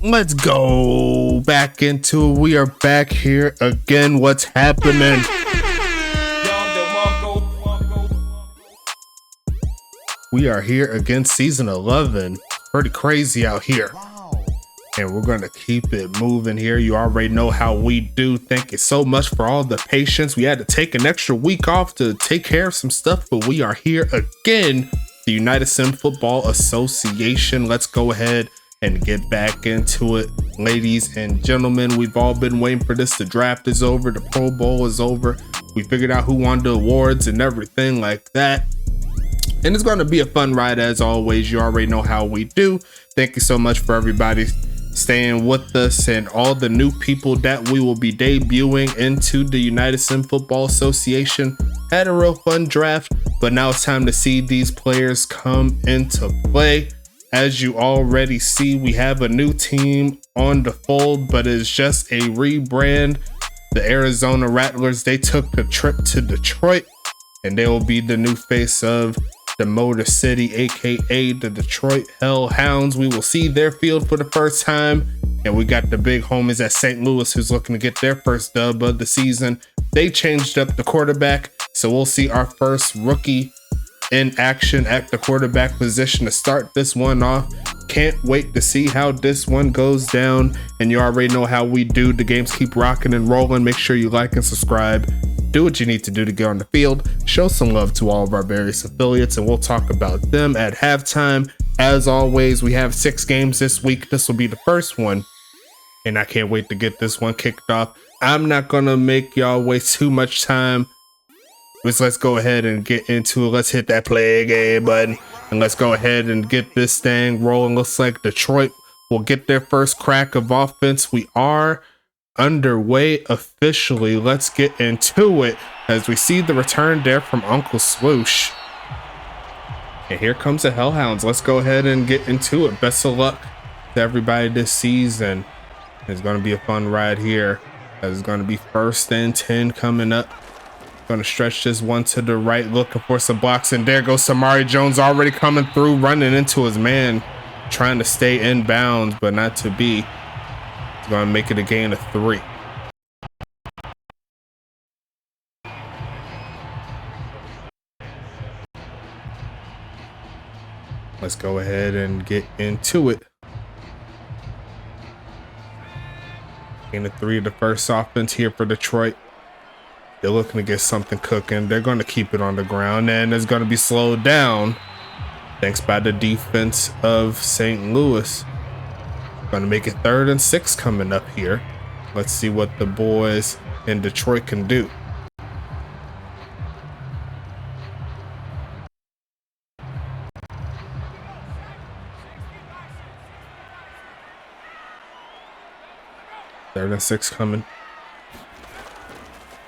Let's go back into it. We are back here again. What's happening? We are here again, season 11. Pretty crazy out here. And we're going to keep it moving here. You already know how we do. Thank you so much for all the patience. We had to take an extra week off to take care of some stuff, but we are here again. The United Sim Football Association. Let's go ahead and get back into it, ladies and gentlemen. We've all been waiting for this. The draft is over, the Pro Bowl is over. We figured out who won the awards and everything like that, and it's going to be a fun ride as always. You already know how we do. Thank you so much for everybody staying with us and all the new people that we will be debuting into the United Sim Football Association. Had a real fun draft, but now it's time to see these players come into play. As you already see, we have a new team on the fold, but it's just a rebrand. The Arizona Rattlers, they took the trip to Detroit, and they will be the new face of the Motor City, aka the Detroit Hellhounds. We will see their field for the first time, and we got the big homies at St. Louis who's looking to get their first dub of the season. They changed up the quarterback, so we'll see our first rookie in action at the quarterback position to start this one off. Can't wait to see how this one goes down, and you already know how we do. The games keep rocking and rolling. Make sure you like and subscribe. Do what you need to do to get on the field. Show some love to all of our various affiliates, and we'll talk about them at halftime. As always, we have 6 games this week. This will be the first one, and I can't wait to get this one kicked off. I'm not gonna make y'all waste too much time. Let's go ahead and get into it. Let's hit that play game button, and let's go ahead and get this thing rolling. Looks like Detroit will get their first crack of offense. We are underway officially. Let's get into it as we see the return there from Uncle Swoosh. And here comes the Hellhounds. Let's go ahead and get into it. Best of luck to everybody this season. It's going to be a fun ride here. It's going to be 1st and 10 coming up. Gonna stretch this one to the right, looking for some blocks, and there goes Samari Jones already coming through, running into his man, trying to stay in bounds, but not to be. He's gonna make it a gain of 3. Let's go ahead and get into it. Gain of 3 of the first offense here for Detroit. They're looking to get something cooking. They're going to keep it on the ground, and it's going to be slowed down thanks by the defense of St. Louis. Going to make it 3rd and 6 coming up here. Let's see what the boys in Detroit can do. Third and 6 coming.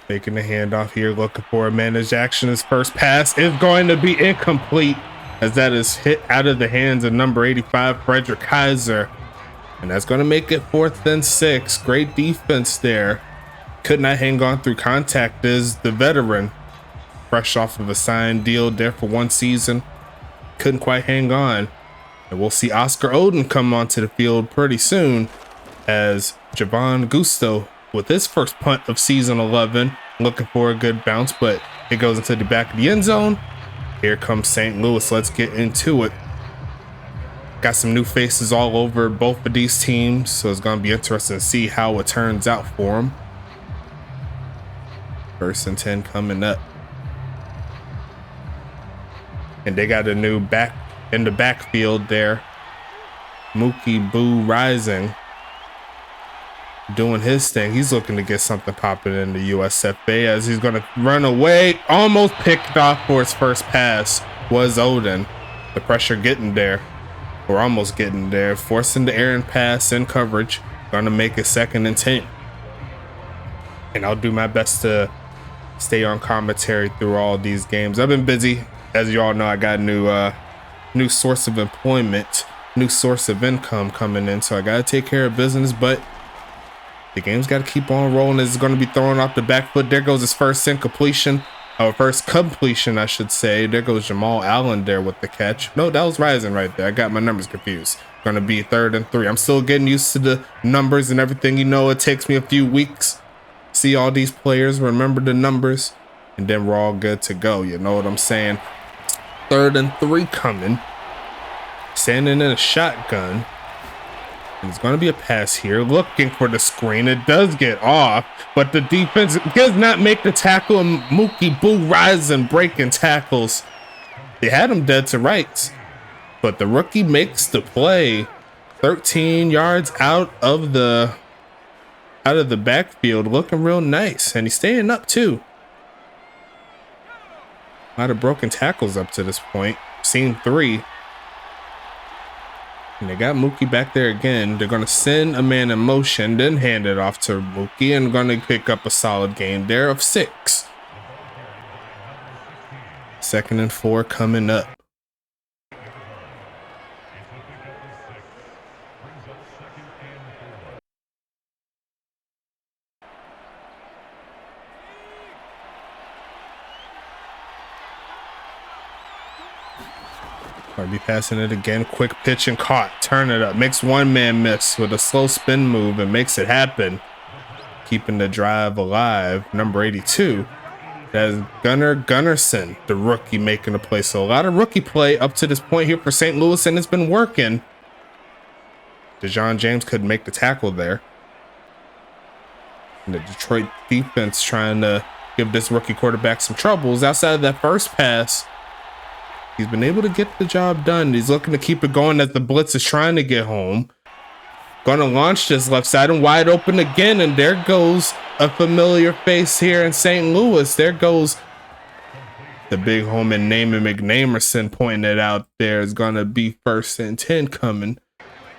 Making the handoff here, looking for a managed action. His first pass is going to be incomplete, as that is hit out of the hands of number 85, Frederick Kaiser. And that's going to make it 4th and 6. Great defense there. Could not hang on through contact is the veteran. Fresh off of a signed deal there for 1 season. Couldn't quite hang on. And we'll see Oscar Oden come onto the field pretty soon as Javon Gusto with his first punt of season 11, looking for a good bounce, but it goes into the back of the end zone. Here comes St. Louis. Let's get into it. Got some new faces all over both of these teams, so it's going to be interesting to see how it turns out for them. 1st and 10 coming up. And they got a new back in the backfield there Mookie Boo Rising doing his thing. He's looking to get something popping in the USFA as he's going to run away. Almost picked off for his first pass was Odin. The pressure getting there. We're almost getting there. Forcing the errant pass in coverage. Going to make it 2nd and 10. And I'll do my best to stay on commentary through all these games. I've been busy. As you all know, I got a new source of employment, new source of income coming in. So I got to take care of business, but the game's got to keep on rolling. This is going to be thrown off the back foot. There goes his first completion, I should say. There goes Jamal Allen there with the catch. No, that was Rising right there. I got my numbers confused. Going to be 3rd and 3. I'm still getting used to the numbers and everything. You know, it takes me a few weeks. See all these players, remember the numbers, and then we're all good to go. You know what I'm saying? 3rd and 3 coming. Standing in a shotgun. And it's going to be a pass here, looking for the screen. It does get off, but the defense does not make the tackle. And Mookie Boo Rising breaking tackles. They had him dead to rights, but the rookie makes the play. 13 yards out of the backfield, looking real nice, and he's staying up too. A lot of broken tackles up to this point. Seen 3. And they got Mookie back there again. They're going to send a man in motion, then hand it off to Mookie, and going to pick up a solid gain there of 6. 2nd and 4 coming up. Be passing it again. Quick pitch and caught. Turn it up. Makes one man miss with a slow spin move and makes it happen. Keeping the drive alive. Number 82. That is Gunnar Gunnarsson, the rookie, making a play. So a lot of rookie play up to this point here for St. Louis, and it's been working. DeJohn James couldn't make the tackle there. And the Detroit defense trying to give this rookie quarterback some troubles. Outside of that first pass, he's been able to get the job done. He's looking to keep it going as the blitz is trying to get home. Gonna launch this left side and wide open again. And there goes a familiar face here in St. Louis. There goes the big home and Naaman McNamerson pointing it out there. Is gonna be 1st and 10 coming.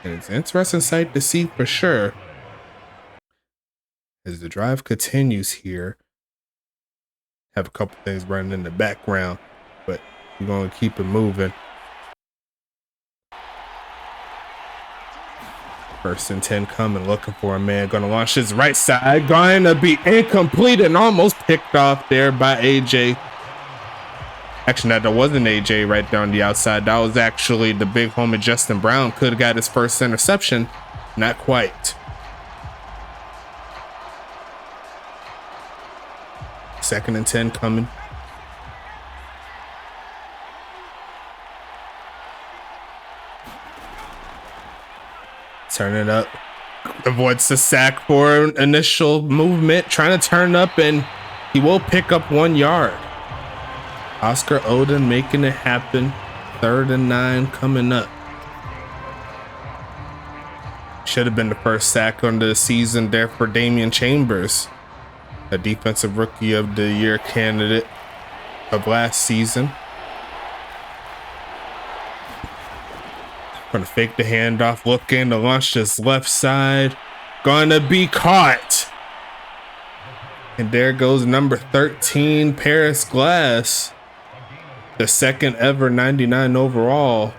And it's an interesting sight to see for sure. As the drive continues here. Have a couple things running in the background, but we're going to keep it moving. 1st and 10 coming, looking for a man. Going to launch his right side. Going to be incomplete and almost picked off there by AJ. Actually, no, that wasn't AJ right there on the outside. That was actually the big homie Justin Brown. Could have got his first interception. Not quite. 2nd and 10 coming. Turn it up. Avoids the sack for an initial movement. Trying to turn up, and he will pick up 1 yard. Oscar Odin making it happen. 3rd and 9 coming up. Should have been the first sack on the season there for Damian Chambers, a defensive rookie of the year candidate of last season. Gonna fake the handoff, looking to launch this left side. Gonna be caught. And there goes number 13, Paris Glass. The 2nd ever 99 overall.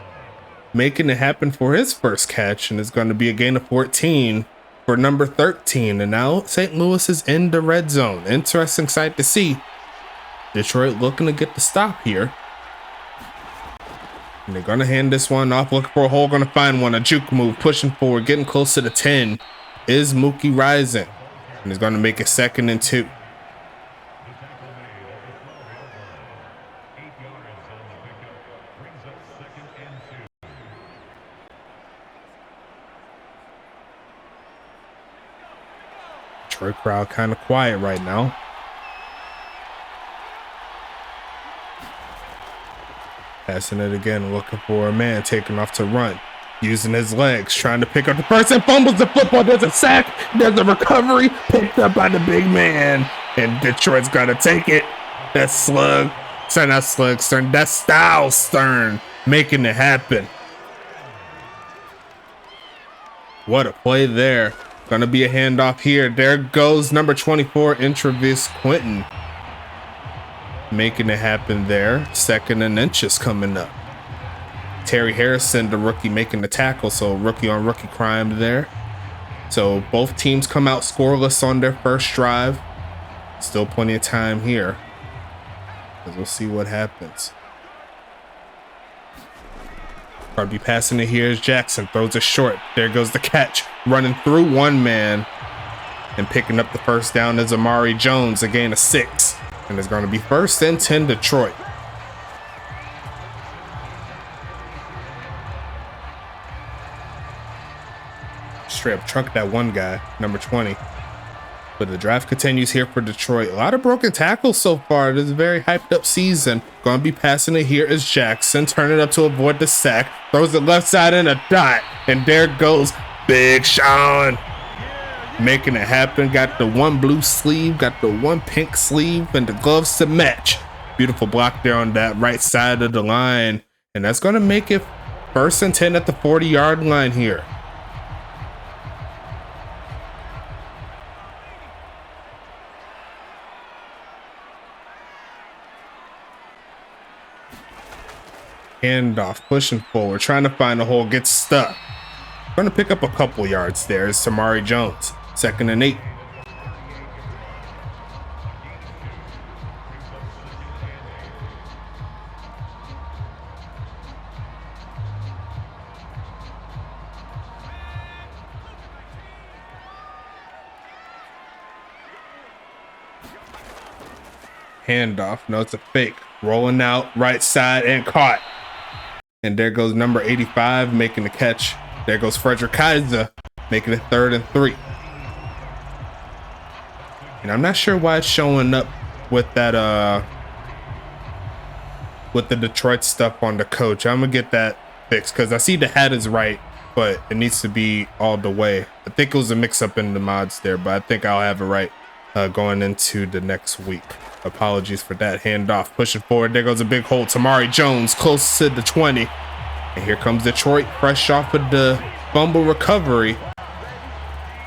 Making it happen for his first catch. And it's gonna be a gain of 14 for number 13. And now St. Louis is in the red zone. Interesting sight to see. Detroit looking to get the stop here. And they're going to hand this one off. Looking for a hole. Going to find one. A juke move. Pushing forward. Getting close to the 10 is Mookie Rising. And he's going to make it 2nd and 2. Detroit crowd kind of quiet right now. Passing it again, looking for a man, taking off to run. using his legs, trying to pick up the person, fumbles the football, there's a sack, there's a recovery, picked up by the big man, and Detroit's gonna take it. That's Slug, sorry, not Slug Stern, that's Styles Stern, making it happen. What a play there. Gonna be a handoff here. There goes number 24, Intravis Quentin, making it happen there. 2nd and inches coming up. Terry Harrison, the rookie, making the tackle, so rookie on rookie crime there. So both teams come out scoreless on their first drive. Still plenty of time here, because we'll see what happens. Probably passing it here is Jackson, throws it short. There goes the catch, running through one man, and picking up the first down is Amari Jones, a gain of 6, and it's going to be 1st and 10 Detroit. Straight up truck that one guy, number 20. But the drive continues here for Detroit. A lot of broken tackles so far. This is a very hyped up season. Going to be passing it here is Jackson. Turn it up to avoid the sack. Throws it left side in a dot. And there goes Big Sean, making it happen. Got the one blue sleeve, got the one pink sleeve, and the gloves to match. Beautiful block there on that right side of the line. And that's going to make it 1st and 10 at the 40-yard line here. Handoff, pushing forward, trying to find a hole, gets stuck. Going to pick up a couple yards there is Tamari Jones. 2nd and 8. Handoff, no, it's a fake. Rolling out right side and caught. And there goes number 85 making the catch. There goes Frederick Kaiser making it 3rd and 3. And I'm not sure why it's showing up with that with the Detroit stuff on the coach. I'm gonna get that fixed because I see the hat is right, but it needs to be all the way. I think it was a mix up in the mods there, but I think I'll have it right going into the next week. Apologies for that. Handoff, pushing forward. There goes a big hole. Tamari Jones close to the 20. And here comes Detroit, fresh off of the fumble recovery.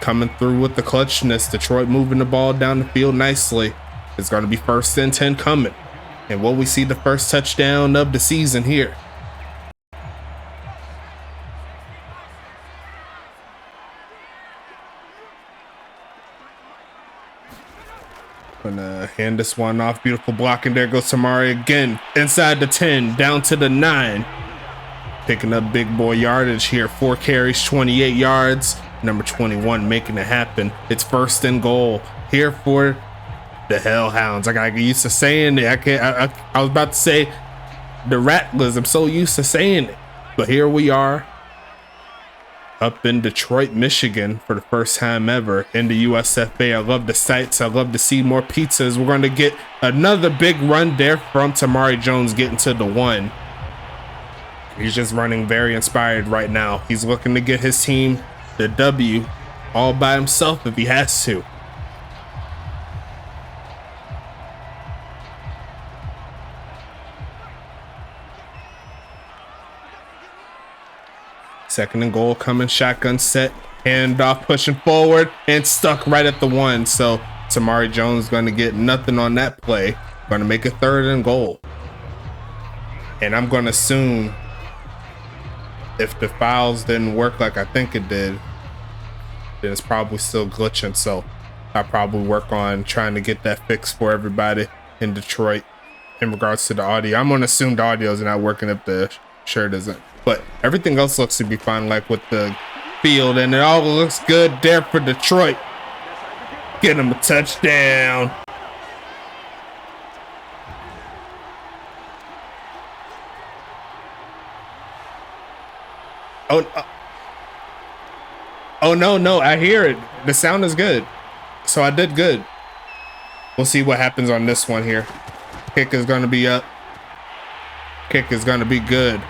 Coming through with the clutchness. Detroit moving the ball down the field nicely. It's going to be 1st and 10 coming. And will we see the first touchdown of the season here? Gonna hand this one off. Beautiful block, and there goes Tamari again. Inside the 10, down to the 9. Picking up big boy yardage here. 4 carries, 28 yards. Number 21 making it happen. It's 1st and goal here for the Hellhounds. I got used to saying it. I was about to say the Rattlers. I'm so used to saying it. But here we are, up in Detroit, Michigan for the first time ever in the USFA. I love the sights. I love to see more pizzas. We're going to get another big run there from Tamari Jones getting to the 1. He's just running very inspired right now. He's looking to get his team the W all by himself if he has to. Second and goal coming, shotgun set, handoff, pushing forward, and stuck right at the 1. So Tamari Jones going to get nothing on that play. Going to make it 3rd and goal. And I'm going to assume if the files didn't work like I think it did, then it's probably still glitching. So I'll probably work on trying to get that fixed for everybody in Detroit in regards to the audio. I'm going to assume the audio is not working if the shirt isn't. But everything else looks to be fine, like with the field, and it all looks good there for Detroit. Get him a touchdown. Oh no, I hear it. The sound is good. So I did good. We'll see what happens on this one here. Kick is going to be up. Kick is going to be good.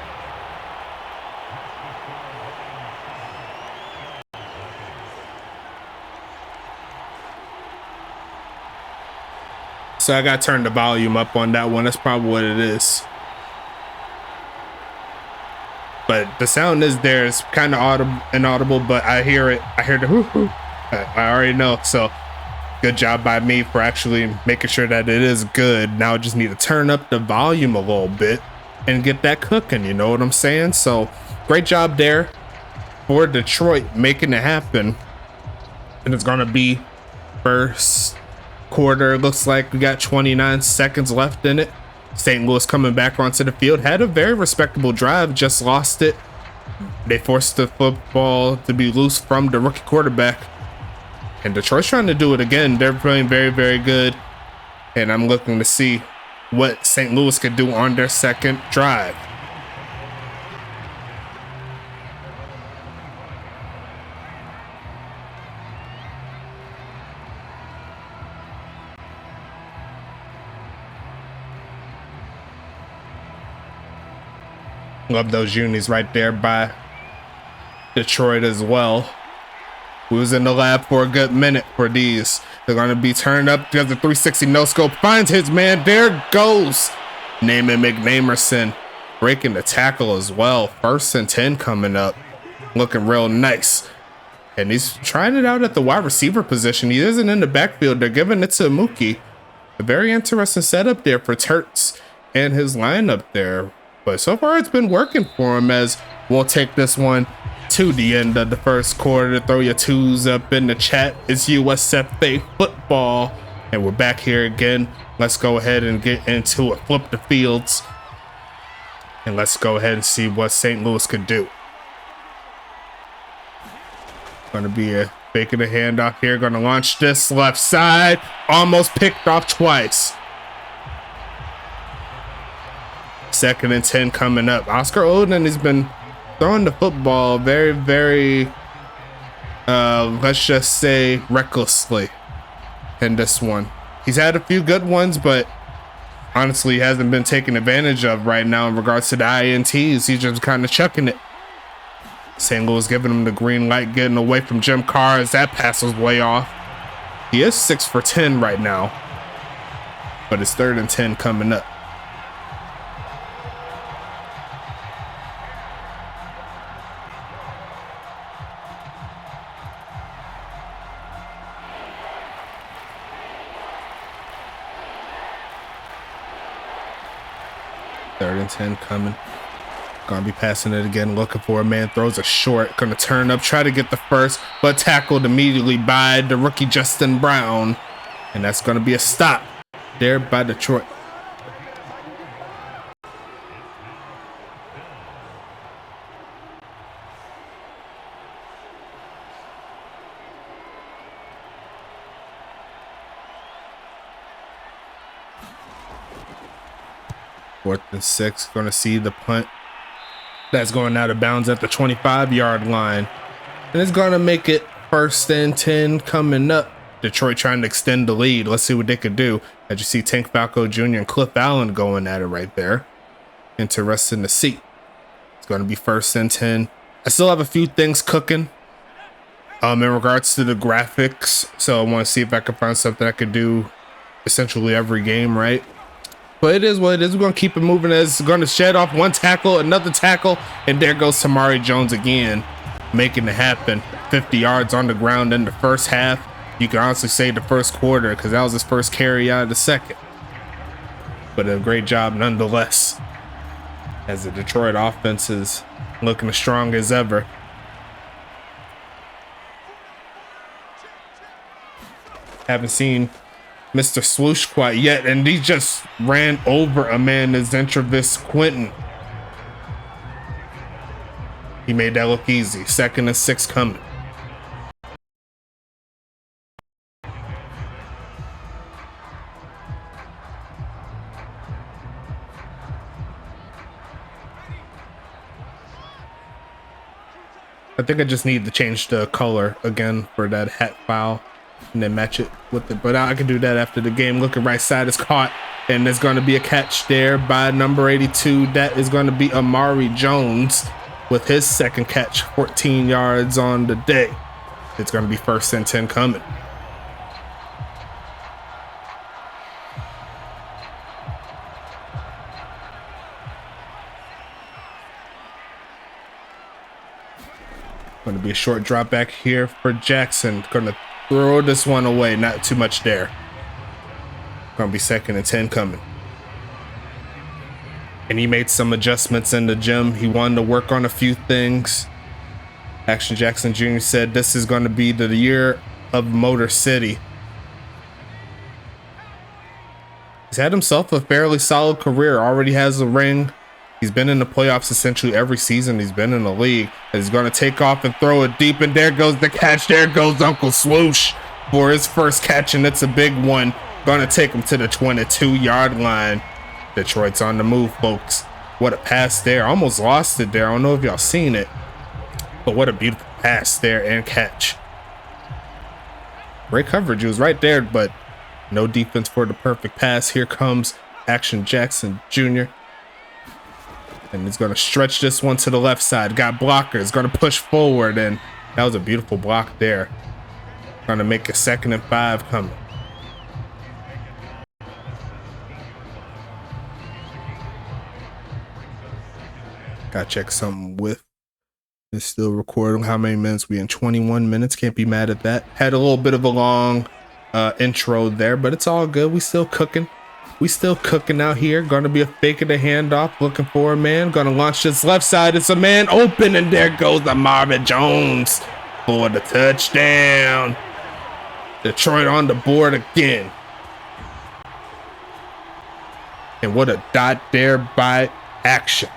So I gotta turn the volume up on that one. That's probably what it is. But the sound is there. It's kind of inaudible, but I hear it. I hear the hoo-hoo. I already know. So good job by me for actually making sure that it is good. Now I just need to turn up the volume a little bit and get that cooking. You know what I'm saying? So great job there for Detroit making it happen. And it's going to be first quarter. Looks like we got 29 seconds left in it. St. Louis coming back onto the field. Had a very respectable drive, just lost it. They forced the football to be loose from the rookie quarterback. And Detroit's trying to do it again. They're playing very, very good. And I'm looking to see what St. Louis could do on their second drive. Love those unis right there by Detroit as well. We was in the lab for a good minute for these. They're going to be turned up. Does the 360 no scope. Finds his man. There goes Naaman McNamerson breaking the tackle as well. 1st and 10 coming up. Looking real nice. And he's trying it out at the wide receiver position. He isn't in the backfield. They're giving it to Mookie. A very interesting setup there for Turtz and his lineup there. But so far it's been working for him, as we'll take this one to the end of the first quarter. Throw your twos up in the chat. It's USFA football. And we're back here again. Let's go ahead and get into it. Flip the fields. And let's go ahead and see what St. Louis could do. Gonna be a faking a handoff here. Gonna launch this left side. Almost picked off twice. 2nd and 10 coming up. Oscar Oden has been throwing the football very, very, let's just say, recklessly in this one. He's had a few good ones, but honestly, he hasn't been taken advantage of right now in regards to the INTs. He's just kind of chucking it. St. Louis giving him the green light, getting away from Jim Carr as that pass was way off. He is 6 for 10 right now, but it's 3rd and 10 coming up. Third and 10 coming. Gonna be passing it again, looking for a man. Throws a short. Gonna turn up, try to get the first, but tackled immediately by the rookie Justin Brown. And that's gonna be a stop there by Detroit. Fourth and 6, going to see the punt. That's going out of bounds at the 25-yard line. And it's going to make it 1st and 10 coming up. Detroit trying to extend the lead. Let's see what they could do. As you see Tank Falco Jr. and Cliff Allen going at it right there. Interesting to see. It's going to be 1st and 10. I still have a few things cooking in regards to the graphics. So I want to see if I can find something I could do essentially every game, right? But it is what it is. We're going to keep it moving. As it's going to shed off one tackle, another tackle, and there goes Tamari Jones again, making it happen. 50 yards on the ground in the first half. You can honestly say the first quarter, because that was his first carry out of the second. But a great job nonetheless, as the Detroit offense is looking as strong as ever. Haven't seen Mr. Swoosh quite yet, and he just ran over a man as Entravis Quentin. He made that look easy. 2nd and 6 coming. I think I just need to change the color again for that hat file and then match it with it. But I can do that after the game. Looking right side is caught, and there's going to be a catch there by number 82. That is going to be Amari Jones with his second catch, 14 yards on the day. It's going to be 1st and 10 coming. Going to be a short drop back here for Jackson. Going to throw this one away. Not too much there. Going to be 2nd and 10 coming. And he made some adjustments in the gym. He wanted to work on a few things. Action Jackson Jr. said this is going to be the year of Motor City. He's had himself a fairly solid career. Already has a ring. He's been in the playoffs essentially every season he's been in the league. And he's going to take off and throw it deep. And there goes the catch. There goes Uncle Swoosh for his first catch. And it's a big one. Going to take him to the 22-yard line. Detroit's on the move, folks. What a pass there. Almost lost it there. I don't know if y'all seen it. But what a beautiful pass there and catch. Great coverage. It was right there, but no defense for the perfect pass. Here comes Action Jackson Jr. And he's going to stretch this one to the left side. Got blockers. Going to push forward. And that was a beautiful block there. Going to make a 2nd and 5 coming. Got to check something with. It's still recording. How many minutes? We in 21 minutes. Can't be mad at that. Had a little bit of a long intro there, but it's all good. We still cooking. We still cooking out here. Gonna be a fake of the handoff. Looking for a man. Gonna launch this left side. It's a man open, and there goes the Marvin Jones for the touchdown. Detroit on the board again. And what a dot there by Action.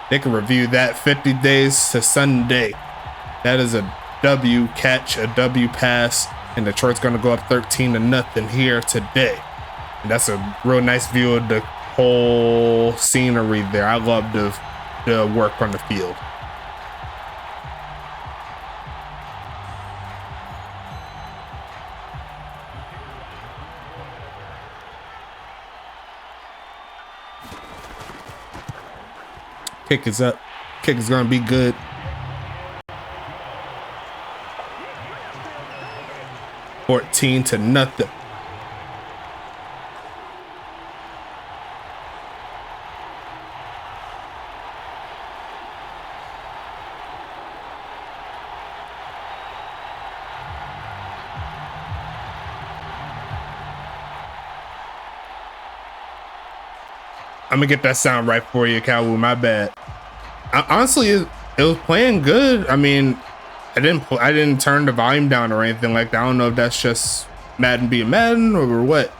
They can review that 50 days to Sunday. That is a W catch, a W pass, and Detroit's going to go up 13-0 here today. And that's a real nice view of the whole scenery there. I love the work on the field. Kick is up. Kick is going to be good. $14-0. I'm gonna get that sound right for you, Cowboy. My bad. Honestly, it was playing good. I mean, I didn't turn the volume down or anything like that. I don't know if that's just Madden being Madden or what.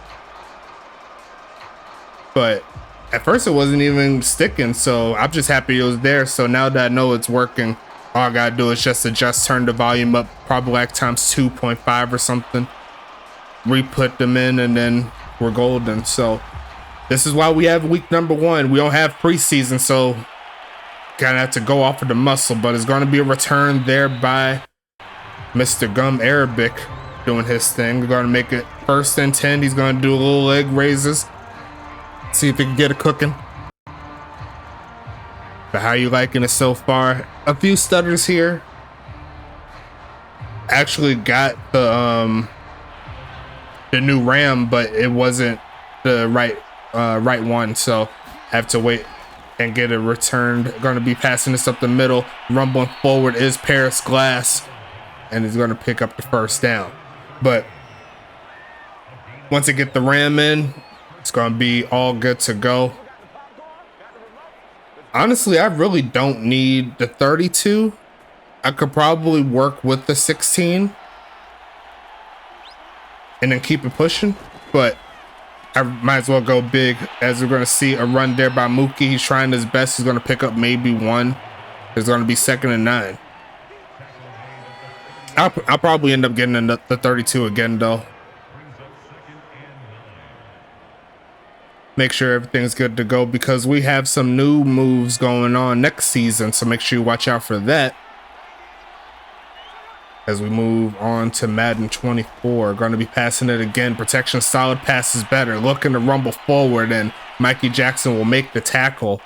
But at first it wasn't even sticking, so I'm just happy it was there. So now that I know it's working, all I gotta do is just adjust, turn the volume up, probably like times 2.5 or something. Re-put them in, and then we're golden. So this is why we have week number 1. We don't have preseason, so gonna have to go off of the muscle, but it's gonna be a return there by Mr. Gum Arabic doing his thing. We're gonna make it 1st and 10. He's gonna do a little leg raises. See if he can get it cooking. But how you liking it so far? A few stutters here. Actually got the new RAM, but it wasn't the right one, so I have to wait and get it returned. Going to be passing this up the middle. Rumbling forward is Paris Glass, and he's going to pick up the 1st down. But once I get the RAM in, it's going to be all good to go. Honestly, I really don't need the 32. I could probably work with the 16 and then keep it pushing, but I might as well go big, as we're going to see a run there by Mookie. He's trying his best. He's going to pick up maybe 1. It's going to be 2nd and 9. I'll probably end up getting the 32 again, though. Make sure everything's good to go, because we have some new moves going on next season, so make sure you watch out for that. As we move on to Madden 24, going to be passing it again. Protection solid, pass is better. Looking to rumble forward, and Mikey Jackson will make the tackle.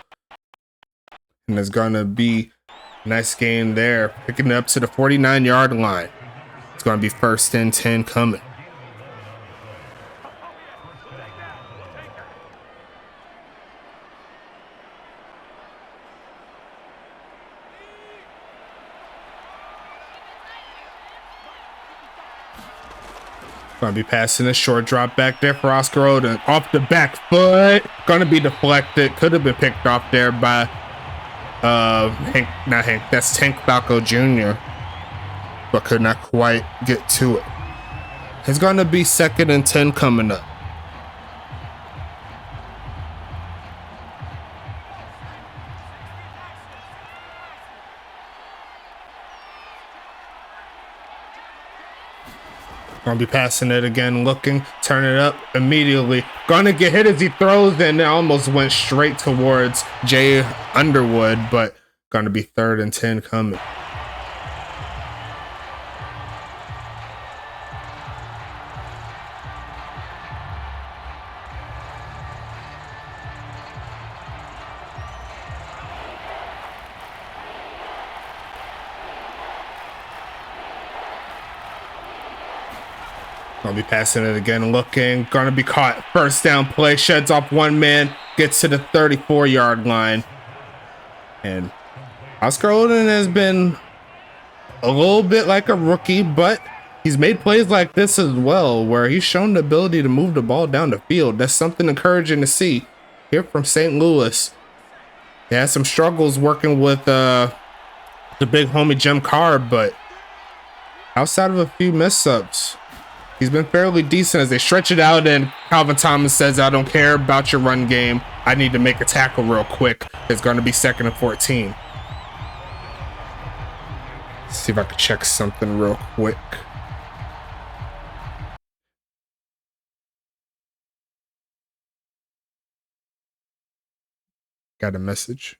And there's going to be a nice gain there. Picking it up to the 49-yard line. It's going to be 1st and 10 coming. Gonna be passing a short drop back there for Oscar Odin. Off the back foot. Gonna be deflected. Could have been picked off there by that's Tank Falco Jr. But could not quite get to it. It's gonna be 2nd and 10 coming up. Gonna be passing it again, looking, turn it up immediately. Gonna get hit as he throws, and it almost went straight towards Jay Underwood, but gonna be 3rd and 10 coming. Gonna be passing it again, looking, gonna be caught. 1st down play, sheds off one man, gets to the 34-yard line. And Oscar Odin has been a little bit like a rookie, but he's made plays like this as well, where he's shown the ability to move the ball down the field. That's something encouraging to see here from St. Louis. He had some struggles working with the big homie Jim Carr, but outside of a few mess-ups, he's been fairly decent as they stretch it out, and Calvin Thomas says, I don't care about your run game. I need to make a tackle real quick. It's going to be 2nd and 14. Let's see if I can check something real quick. Got a message.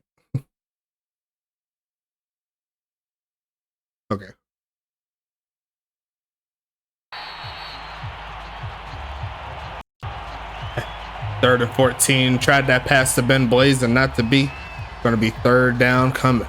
Okay. Third and 14. Tried that pass to Ben Blaze and not to be. Going to be 3rd down coming.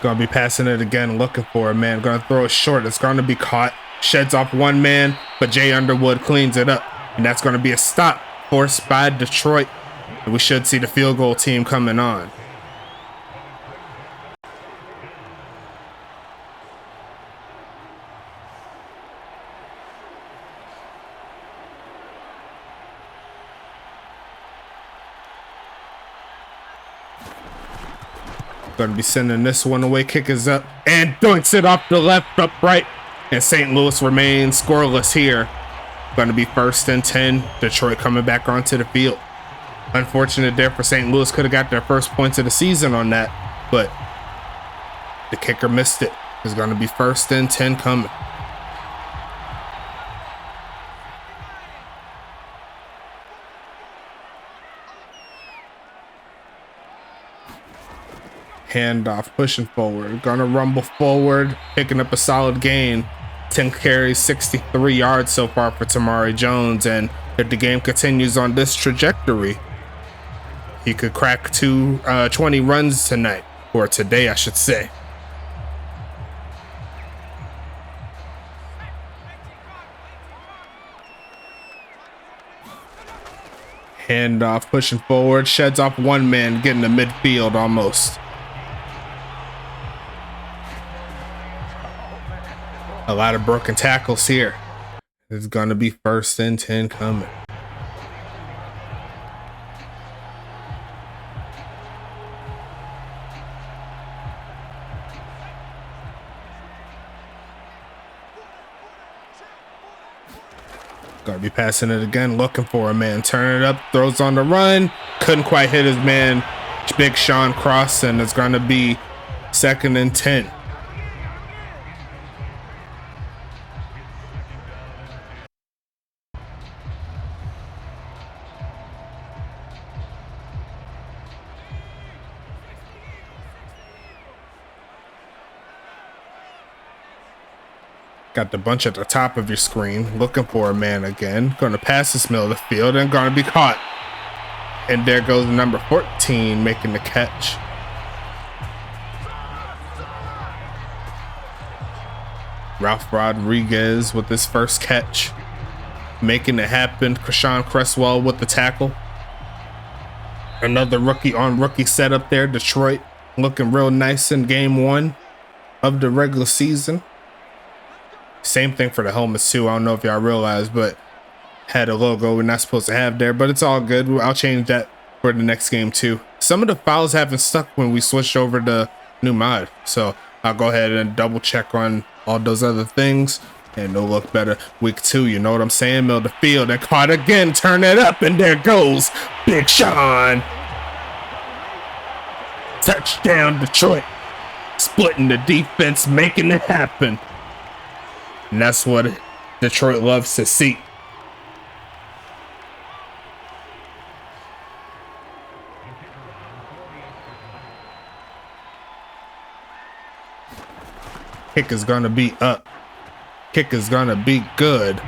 Going to be passing it again, looking for a man. Going to throw it short. It's going to be caught. Sheds off one man, but Jay Underwood cleans it up. And that's going to be a stop forced by Detroit. And we should see the field goal team coming on. Going to be sending this one away. Kick is up and dunks it off the left upright. And St. Louis remains scoreless here. Going to be 1st and 10. Detroit coming back onto the field. Unfortunate there for St. Louis. Could have got their first points of the season on that, but the kicker missed it. It's going to be 1st and 10 coming. Handoff, pushing forward. Gonna rumble forward, picking up a solid gain. 10 carries, 63 yards so far for Tamari Jones. And if the game continues on this trajectory, he could crack 20 runs tonight, or today, I should say. Handoff, pushing forward, sheds off one man, getting to midfield almost. A lot of broken tackles here. It's gonna be 1st and 10 coming. Gonna be passing it again, looking for a man. Turn it up, throws on the run. Couldn't quite hit his man, Big Sean Cross, and it's gonna be 2nd and 10. Got the bunch at the top of your screen, looking for a man again. Going to pass this middle of the field and going to be caught. And there goes number 14 making the catch. Ralph Rodriguez with his first catch. making it happen. Krishan Cresswell with the tackle. Another rookie on rookie setup there. Detroit looking real nice in game 1 of the regular season. Same thing for the helmets too. I don't know if y'all realize, but had a logo we're not supposed to have there, but it's all good. I'll change that for the next game too. Some of the files haven't stuck when we switched over to new mod, so I'll go ahead and double check on all those other things and it'll look better week 2. You know what I'm saying? Middle of the field and caught again, turn it up, and there goes Big Sean. Touchdown Detroit, splitting the defense, making it happen. And that's what Detroit loves to see. Kick is gonna be up. Kick is gonna be good.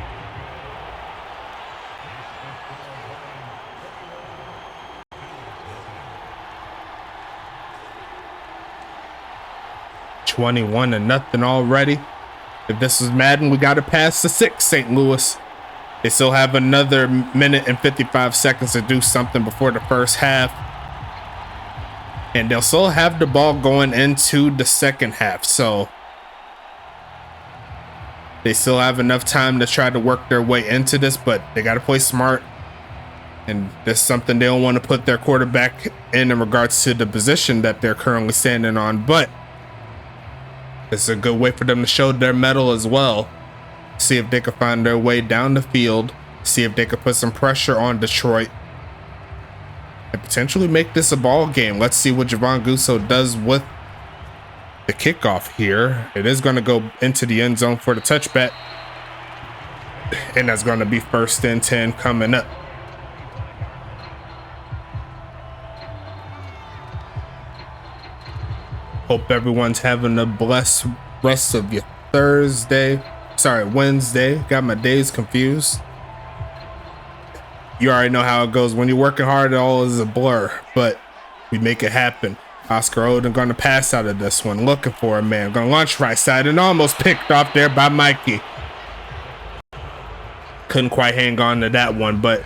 $21-0 already. If this is Madden, we gotta pass the 6, St. Louis. They still have another minute and 55 seconds to do something before the first half. And they'll still have the ball going into the second half, so they still have enough time to try to work their way into this, but they got to play smart. And there's something they don't want to put their quarterback in regards to the position that they're currently standing on. But it's a good way for them to show their mettle as well. See if they can find their way down the field. See if they can put some pressure on Detroit. And potentially make this a ball game. Let's see what Javon Gusso does with the kickoff here. It is going to go into the end zone for the touchback, and that's going to be 1st and 10 coming up. Hope everyone's having a blessed rest of your Wednesday. Got my days confused. You already know how it goes. When you're working hard, it all is a blur, but we make it happen. Oscar Oden going to pass out of this one. Looking for a man. Going to launch right side and almost picked off there by Mikey. Couldn't quite hang on to that one, but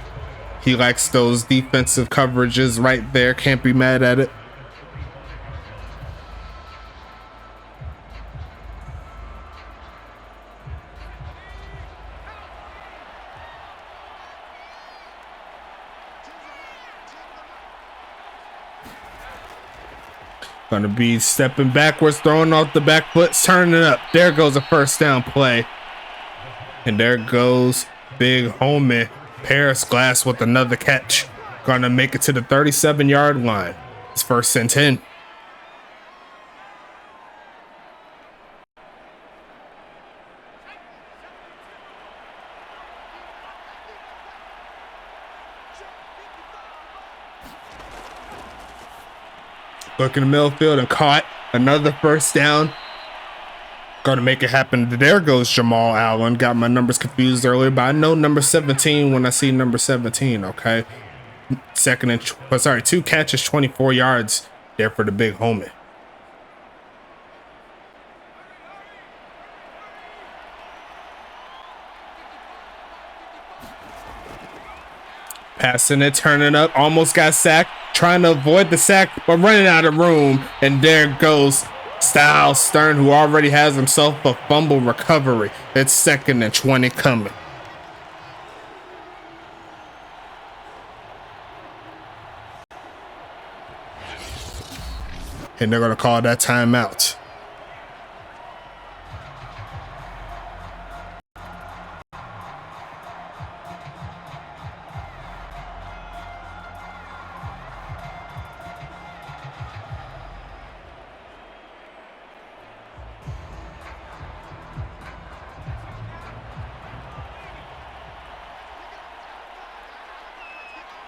he likes those defensive coverages right there. Can't be mad at it. Gonna be stepping backwards, throwing off the back foot, turning it up. There goes a 1st down play. And there goes big homie Paris Glass with another catch. Gonna make it to the 37-yard line. It's 1st and 10. Look in the middle field and caught another 1st down. Gonna make it happen. There goes Jamal Allen. Got my numbers confused earlier, but I know number 17 when I see number 17. Okay, 2 catches, 24 yards there for the big homie. Passing it, turning up, almost got sacked. Trying to avoid the sack, but running out of room. And there goes Styles Stern, who already has himself a fumble recovery. It's 2nd and 20 coming. And they're going to call that timeout.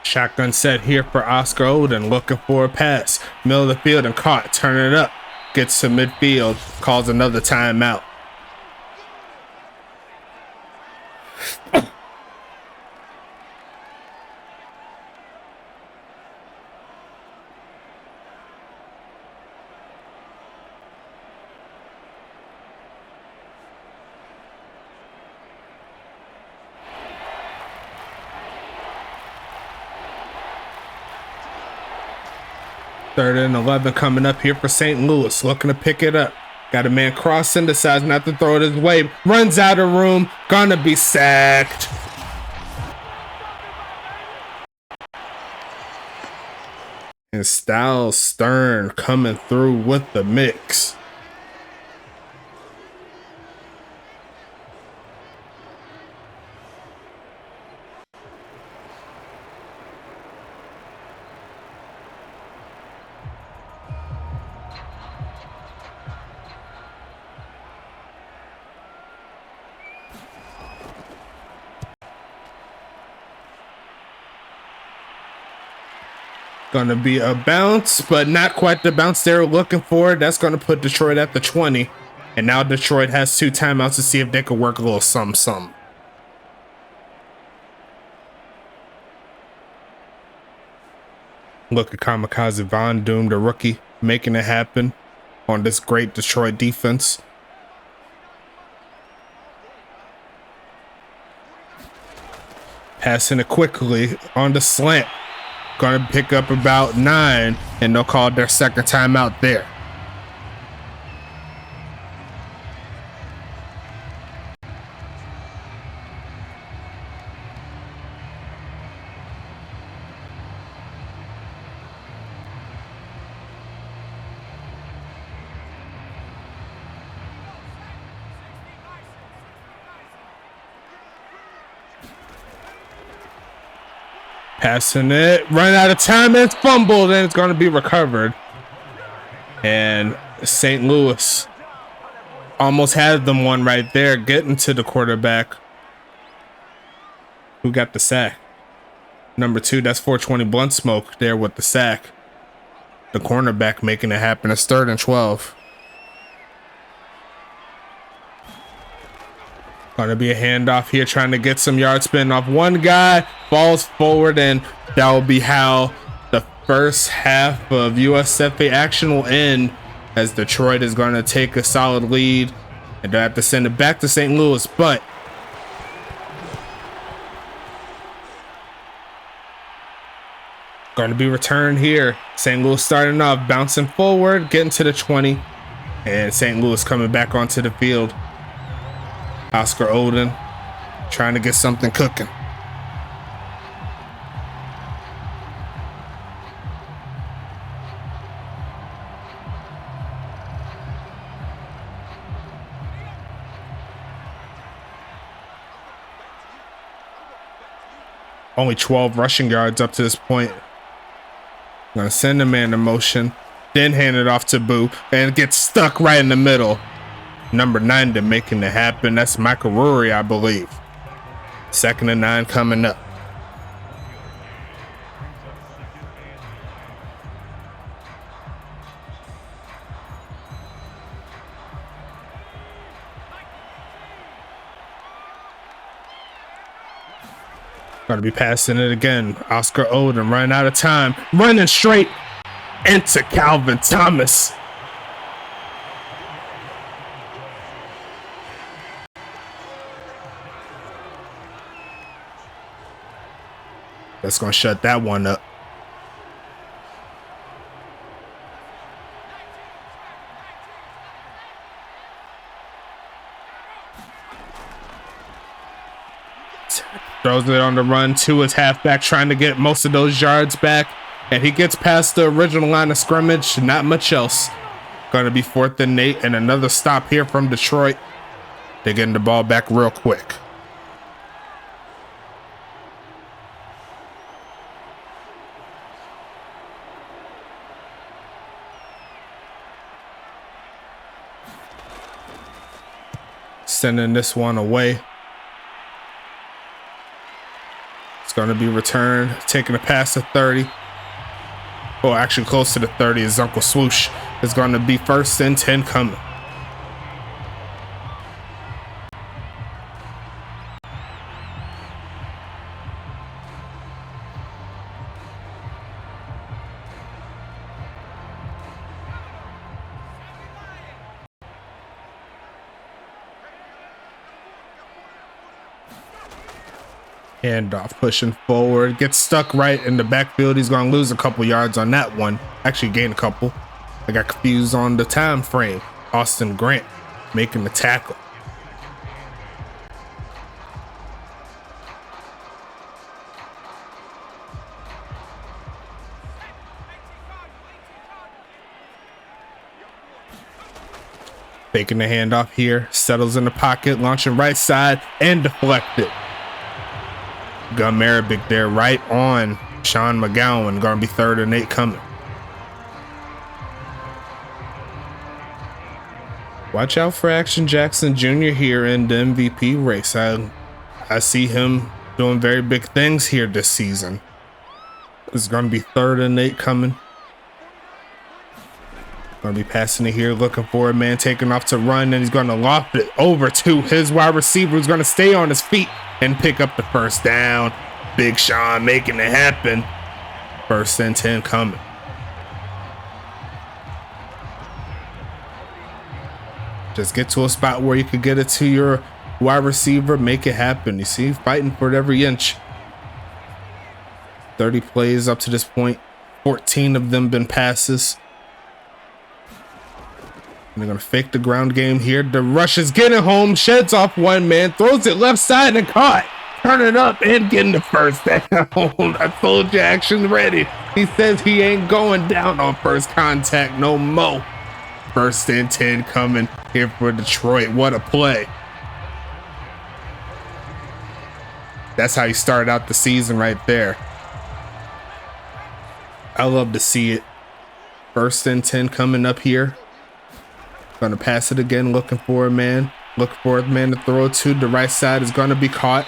Shotgun set here for Oscar Oden, looking for a pass. Middle of the field and caught, turning it up. Gets to midfield, calls another timeout. Third and 11 coming up here for St. Louis, looking to pick it up. Got a man crossing, decides not to throw it his way. Runs out of room, gonna be sacked. And Styles Stern coming through with the mix. Gonna be a bounce, but not quite the bounce they were looking for. That's gonna put Detroit at the 20. And now Detroit has 2 timeouts to see if they could work a little something. Look at Kamikaze Von Doom, the rookie, making it happen on this great Detroit defense. Passing it quickly on the slant. Gonna pick up about 9, and they'll call their second timeout there. Passing it, run out of time, and it's fumbled, and it's going to be recovered. And St. Louis almost had them one right there, getting to the quarterback. Who got the sack? Number 2, that's 420 Blunt Smoke there with the sack. The cornerback making it happen. It's 3rd and 12. Gonna be a handoff here, trying to get some yard spin off one guy, falls forward, and that will be how the first half of USFA action will end, as Detroit is gonna take a solid lead, and they'll have to send it back to St. Louis, but gonna be returned here. St. Louis starting off, bouncing forward, getting to the 20, and St. Louis coming back onto the field. Oscar Oden trying to get something cooking. Only 12 rushing yards up to this point. Gonna send a man in motion, then hand it off to Boo, and get stuck right in the middle. Number 9 to making it happen. That's Michael Rory, I believe. 2nd and 9 coming up. Gonna be passing it again. Oscar Oden running out of time, running straight into Calvin Thomas. That's going to shut that one up. Throws it on the run to his halfback, trying to get most of those yards back. And he gets past the original line of scrimmage. Not much else. Going to be 4th and 8, and another stop here from Detroit. They're getting the ball back real quick. Sending this one away. It's going to be returned, taking a pass to 30. Oh, actually close to the 30 is Uncle Swoosh. It's going to be 1st and 10 coming. Handoff, pushing forward, gets stuck right in the backfield. He's going to lose a couple yards on that one. Actually gained a couple. I got confused on the time frame. Austin Grant making the tackle. Faking the handoff here, settles in the pocket, launching right side and deflected. Gum Arabic there right on Sean McGowan. Gonna be 3rd and 8 coming. Watch out for Action Jackson Jr. here in the MVP race. I see him doing very big things here this season. It's gonna be 3rd and 8 coming. Gonna be passing it here, looking for a man, taking off to run, and he's gonna loft it over to his wide receiver, who's gonna stay on his feet and pick up the 1st down. Big Sean making it happen. 1st and 10 coming. Just get to a spot where you could get it to your wide receiver, make it happen. You see, fighting for every inch. 30 plays up to this point, 14 of them been passes. And they're gonna fake the ground game here. The rush is getting home, sheds off one man, throws it left side and caught. Turning up and getting the 1st down. I told you, Action ready. He says he ain't going down on first contact no more. 1st and 10 coming here for Detroit. What a play. That's how you start out the season right there. I love to see it. 1st and 10 coming up here. Gonna pass it again, looking for a man. Look for a man to throw it to. The right side is gonna be caught.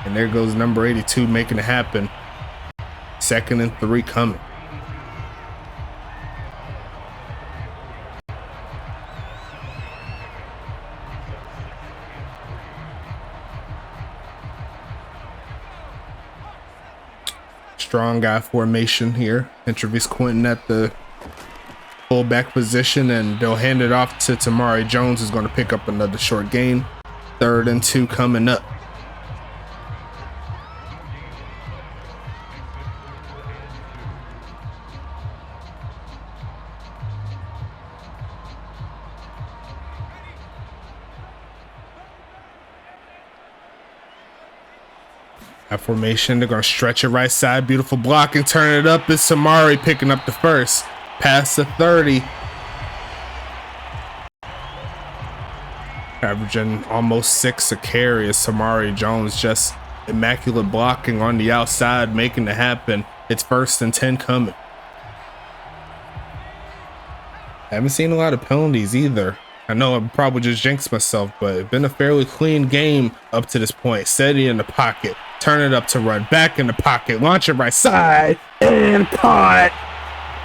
And there goes number 82 making it happen. 2nd and 3 coming. Strong guy formation here. Introduce Quentin at the fullback position, and they'll hand it off to Tamari Jones, who's going to pick up another short gain. 3rd and 2 coming up. That formation, they're going to stretch it right side. Beautiful block and turn it up. It's Samari picking up the 1st. Past the 30. Averaging almost 6 a carry as Samari Jones, just immaculate blocking on the outside, making it happen. It's 1st and 10 coming. Haven't seen a lot of penalties either. I know I probably just jinxed myself, but it's been a fairly clean game up to this point. Steady in the pocket, turn it up to run, back in the pocket, launch it right side, and caught.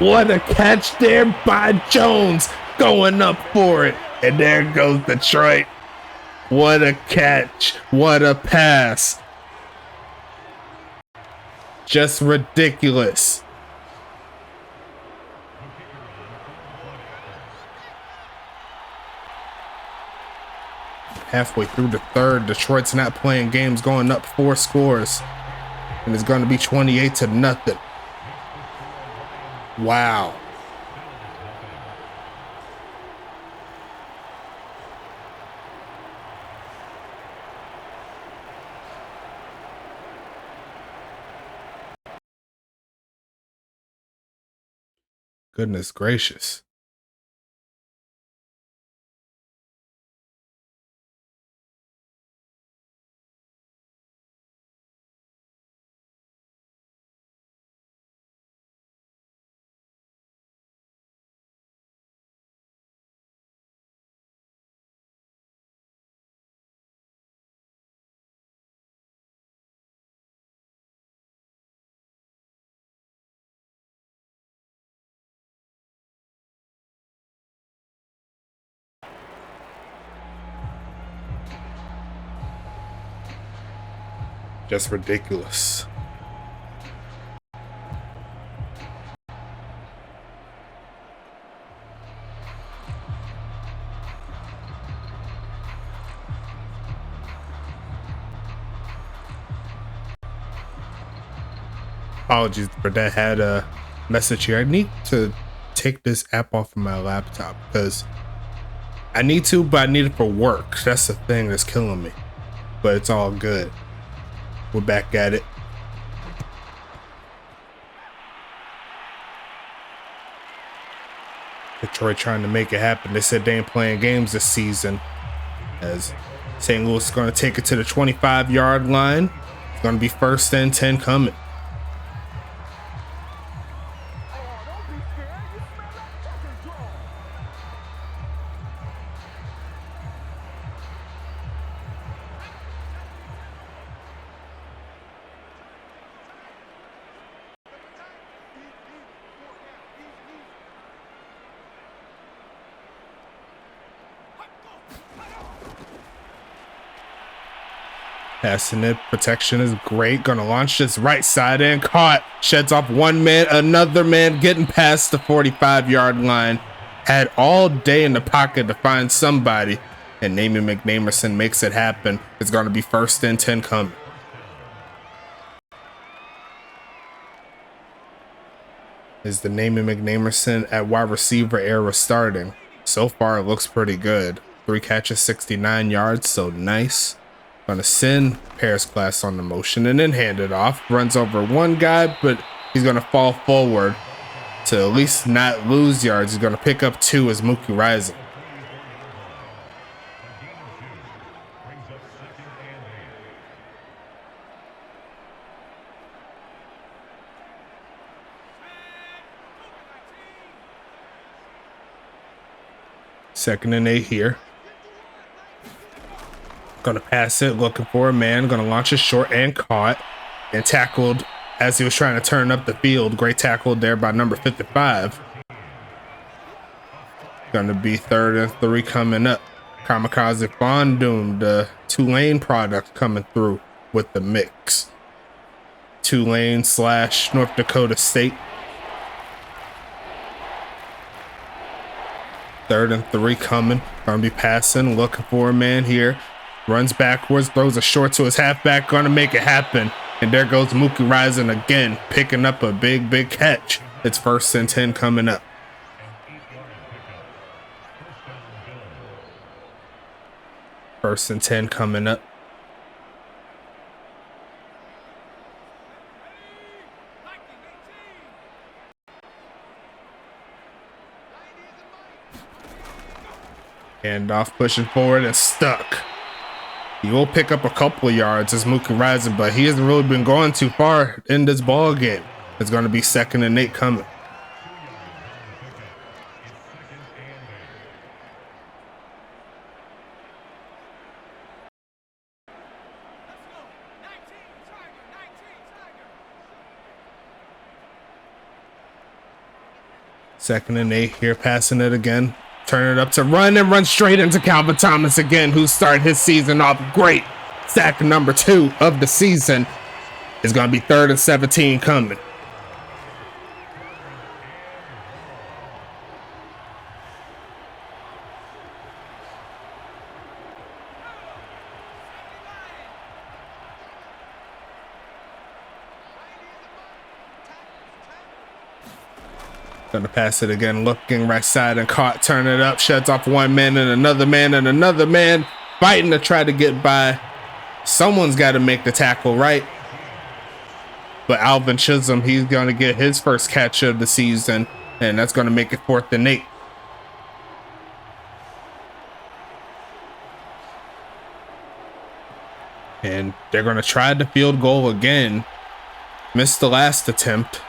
What a catch there by Jones, going up for it. And there goes Detroit. What a catch, what a pass. Just ridiculous. Halfway through the 3rd, Detroit's not playing games, going up 4 scores. And it's going to be 28-0. Wow. Goodness gracious. Just ridiculous. Apologies for that. Had message here. I need to take this app off of my laptop because I need to, but I need it for work. That's the thing that's killing me. But it's all good. We're back at it. Detroit trying to make it happen. They said they ain't playing games this season, as St. Louis is going to take it to the 25-yard line. It's going to be 1st and 10 coming. Passing it, protection is great. Gonna launch this right side and caught. Sheds off one man, another man getting past the 45-yard line. Had all day in the pocket to find somebody, and Naaman McNamerson makes it happen. It's gonna be 1st and 10 coming. Is the Naaman McNamerson at wide receiver era starting? So far, it looks pretty good. 3 catches, 69 yards, so nice. Gonna send Paris Glass on the motion and then hand it off. Runs over one guy, but he's gonna fall forward to at least not lose yards. He's gonna pick up 2 as Mookie Rising. Second and 8 here. Gonna pass it, looking for a man. Gonna launch it short and caught and tackled as he was trying to turn up the field. Great tackle there by number 55. Gonna be 3rd and 3 coming up. Kamikaze Bondum, the Tulane product, coming through with the mix. Tulane / North Dakota State. 3rd and 3 coming. Gonna be passing, looking for a man here. Runs backwards, throws a short to his halfback, gonna make it happen. And there goes Mookie Rising again, picking up a big catch. It's 1st and 10 coming up. First and 10 coming up. And off, pushing forward and stuck. He will pick up a couple of yards as Mookie Rising, but he hasn't really been going too far in this ball game. It's going to be 2nd and 8 coming. Second and 8 here, passing it again. Turn it up to run and run straight into Calvin Thomas again, who started his season off great. Sack number 2 of the season is going to be 3rd and 17 coming. Gonna pass it again, looking right side and caught, turn it up, sheds off one man and another man and another man, fighting to try to get by. Someone's got to make the tackle, right? But Alvin Chisholm, he's gonna get his first catch of the season, and that's gonna make it 4th and 8. And they're gonna try the field goal again. Missed the last attempt.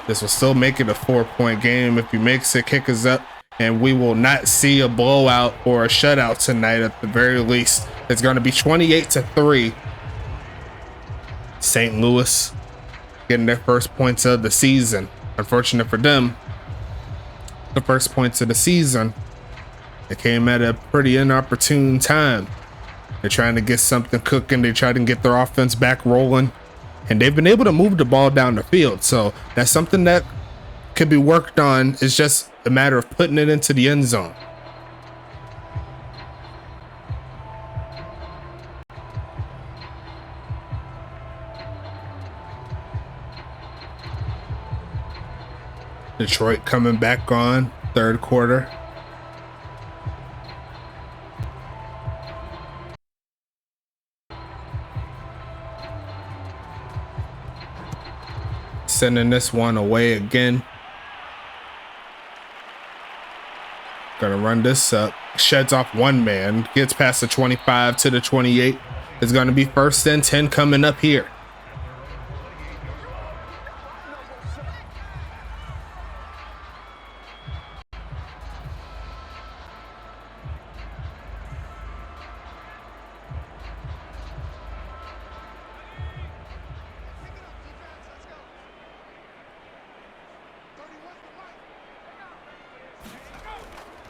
This will still make it a 4-point game. If he makes it, kick us up, and we will not see a blowout or a shutout tonight at the very least. It's going to be 28-3. St. Louis getting their first points of the season. Unfortunate for them, the first points of the season, it came at a pretty inopportune time. They're trying to get something cooking. They try to get their offense back rolling. And they've been able to move the ball down the field. So that's something that could be worked on. It's just a matter of putting it into the end zone. Detroit coming back on third quarter. Sending this one away again. Gonna run this up. Sheds off one man. Gets past the 25 to the 28. It's gonna be 1st and 10 coming up here.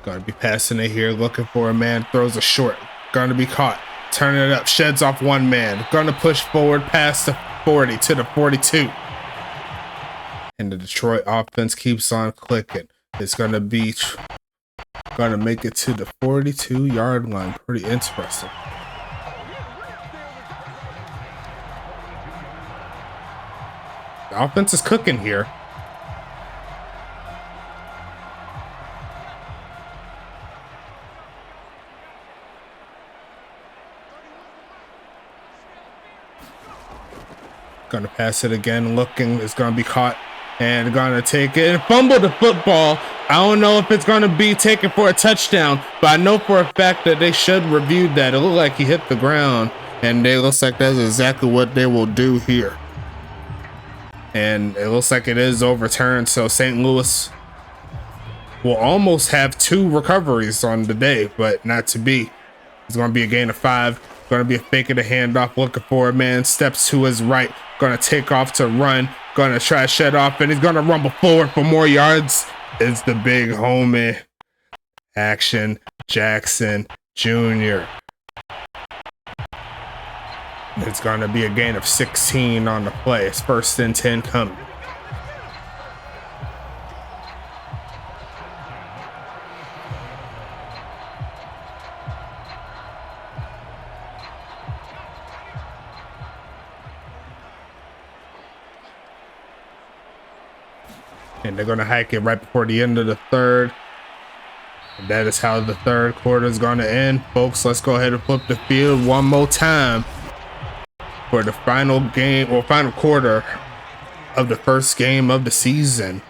Gonna be passing it here, looking for a man, throws a short. Gonna be caught, turning it up, sheds off one man. Gonna push forward past the 40 to the 42. And the Detroit offense keeps on clicking. It's gonna make it to the 42-yard line. Pretty interesting. The offense is cooking here. Gonna pass it again, looking, it's gonna be caught and gonna take it and fumble the football. I don't know if it's gonna be taken for a touchdown, but I know for a fact that they should review that. It looked like he hit the ground, and it looks like that's exactly what they will do here. And it looks like it is overturned, so St. Louis will almost have 2 recoveries on the day, but not to be. It's gonna be a gain of 5. Gonna be a fake of the handoff, looking for a man, steps to his right, gonna take off to run, gonna try to shed off, and he's gonna rumble forward for more yards. It's the big homie, Action Jackson Jr. It's gonna be a gain of 16 on the play. It's 1st and 10 coming. And they're going to hike it right before the end of the third. And that is how the third quarter is going to end. Folks, let's go ahead and flip the field one more time for the final game or final quarter of the first game of the season.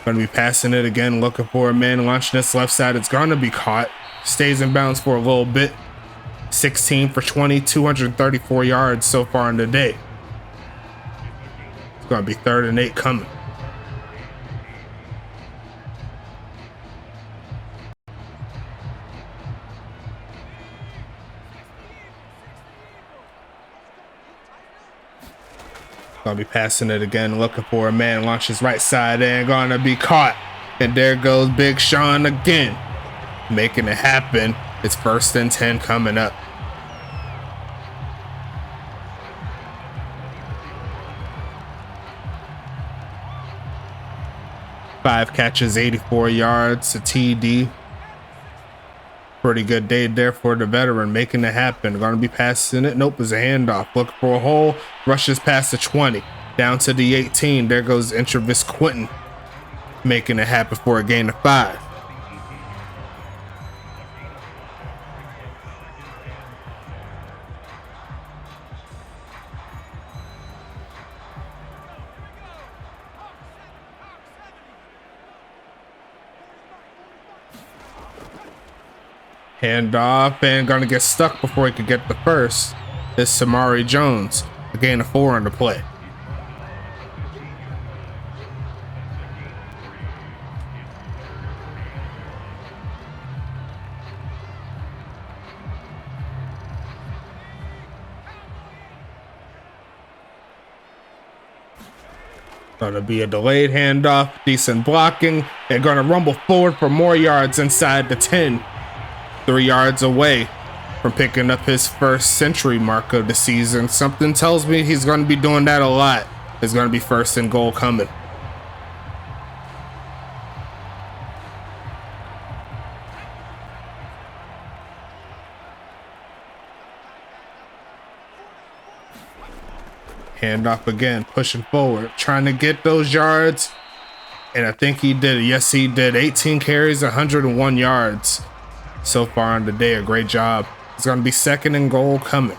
Going to be passing it again, looking for a man, launching this left side. It's going to be caught. Stays in bounds for a little bit. 16 for 20, 234 yards so far in the day. It's going to be 3rd and 8 coming. Gonna be passing it again, looking for a man, launches right side and gonna be caught. And there goes Big Sean again, making it happen. It's 1st and 10 coming up. Five catches, 84 yards, a TD. Pretty good day there for the veteran, making it happen. Gonna be passing it. Nope, it's a handoff. Looking for a hole. Rushes past the 20. Down to the 18. There goes Intravis Quentin, making it happen for a gain of 5. Handoff and gonna get stuck before he could get the first. It's Samari Jones, a gain of 4 on the play. Gonna be a delayed handoff, decent blocking, and gonna rumble forward for more yards inside the 10. 3 yards away from picking up his first century mark of the season. Something tells me he's going to be doing that a lot. It's going to be 1st and goal coming. Handoff again, pushing forward, trying to get those yards. And I think he did. Yes, he did. 18 carries, 101 yards so far on the day. A great job. It's going to be 2nd and goal coming.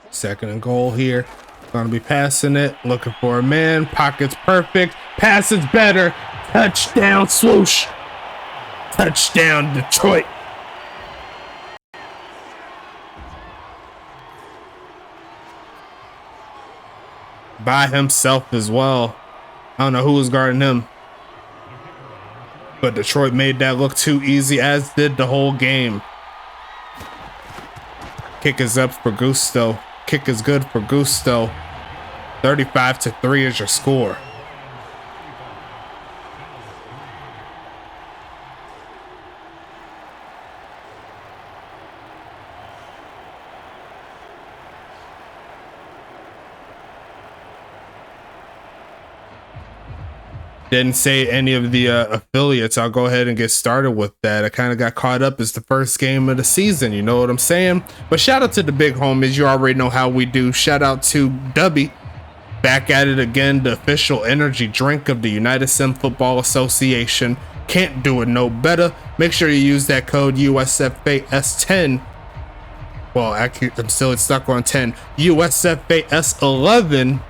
Second and goal here. Gonna be passing it, looking for a man. Pocket's perfect. Pass is better. Touchdown, swoosh. Touchdown, Detroit. By himself as well. I don't know who was guarding him, but Detroit made that look too easy, as did the whole game. Kick is up for Gusto. Kick is good for Gusto. 35-3 is your score. Didn't say any of the affiliates. I'll go ahead and get started with that. I kind of got caught up. It's the first game of the season, you know what I'm saying? But shout out to the big homies. You already know how we do. Shout out to Dubby, back at it again, the official energy drink of the United Sim Football Association. Can't do it no better. Make sure you use that code USFA S10. Well, actually, I'm still stuck on 10. USFA S11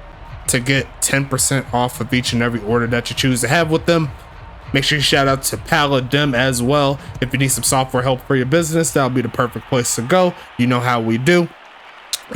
to get 10% off of each and every order that you choose to have with them. Make sure you shout out to Paladin as well. If you need some software help for your business, that'll be the perfect place to go. You know how we do.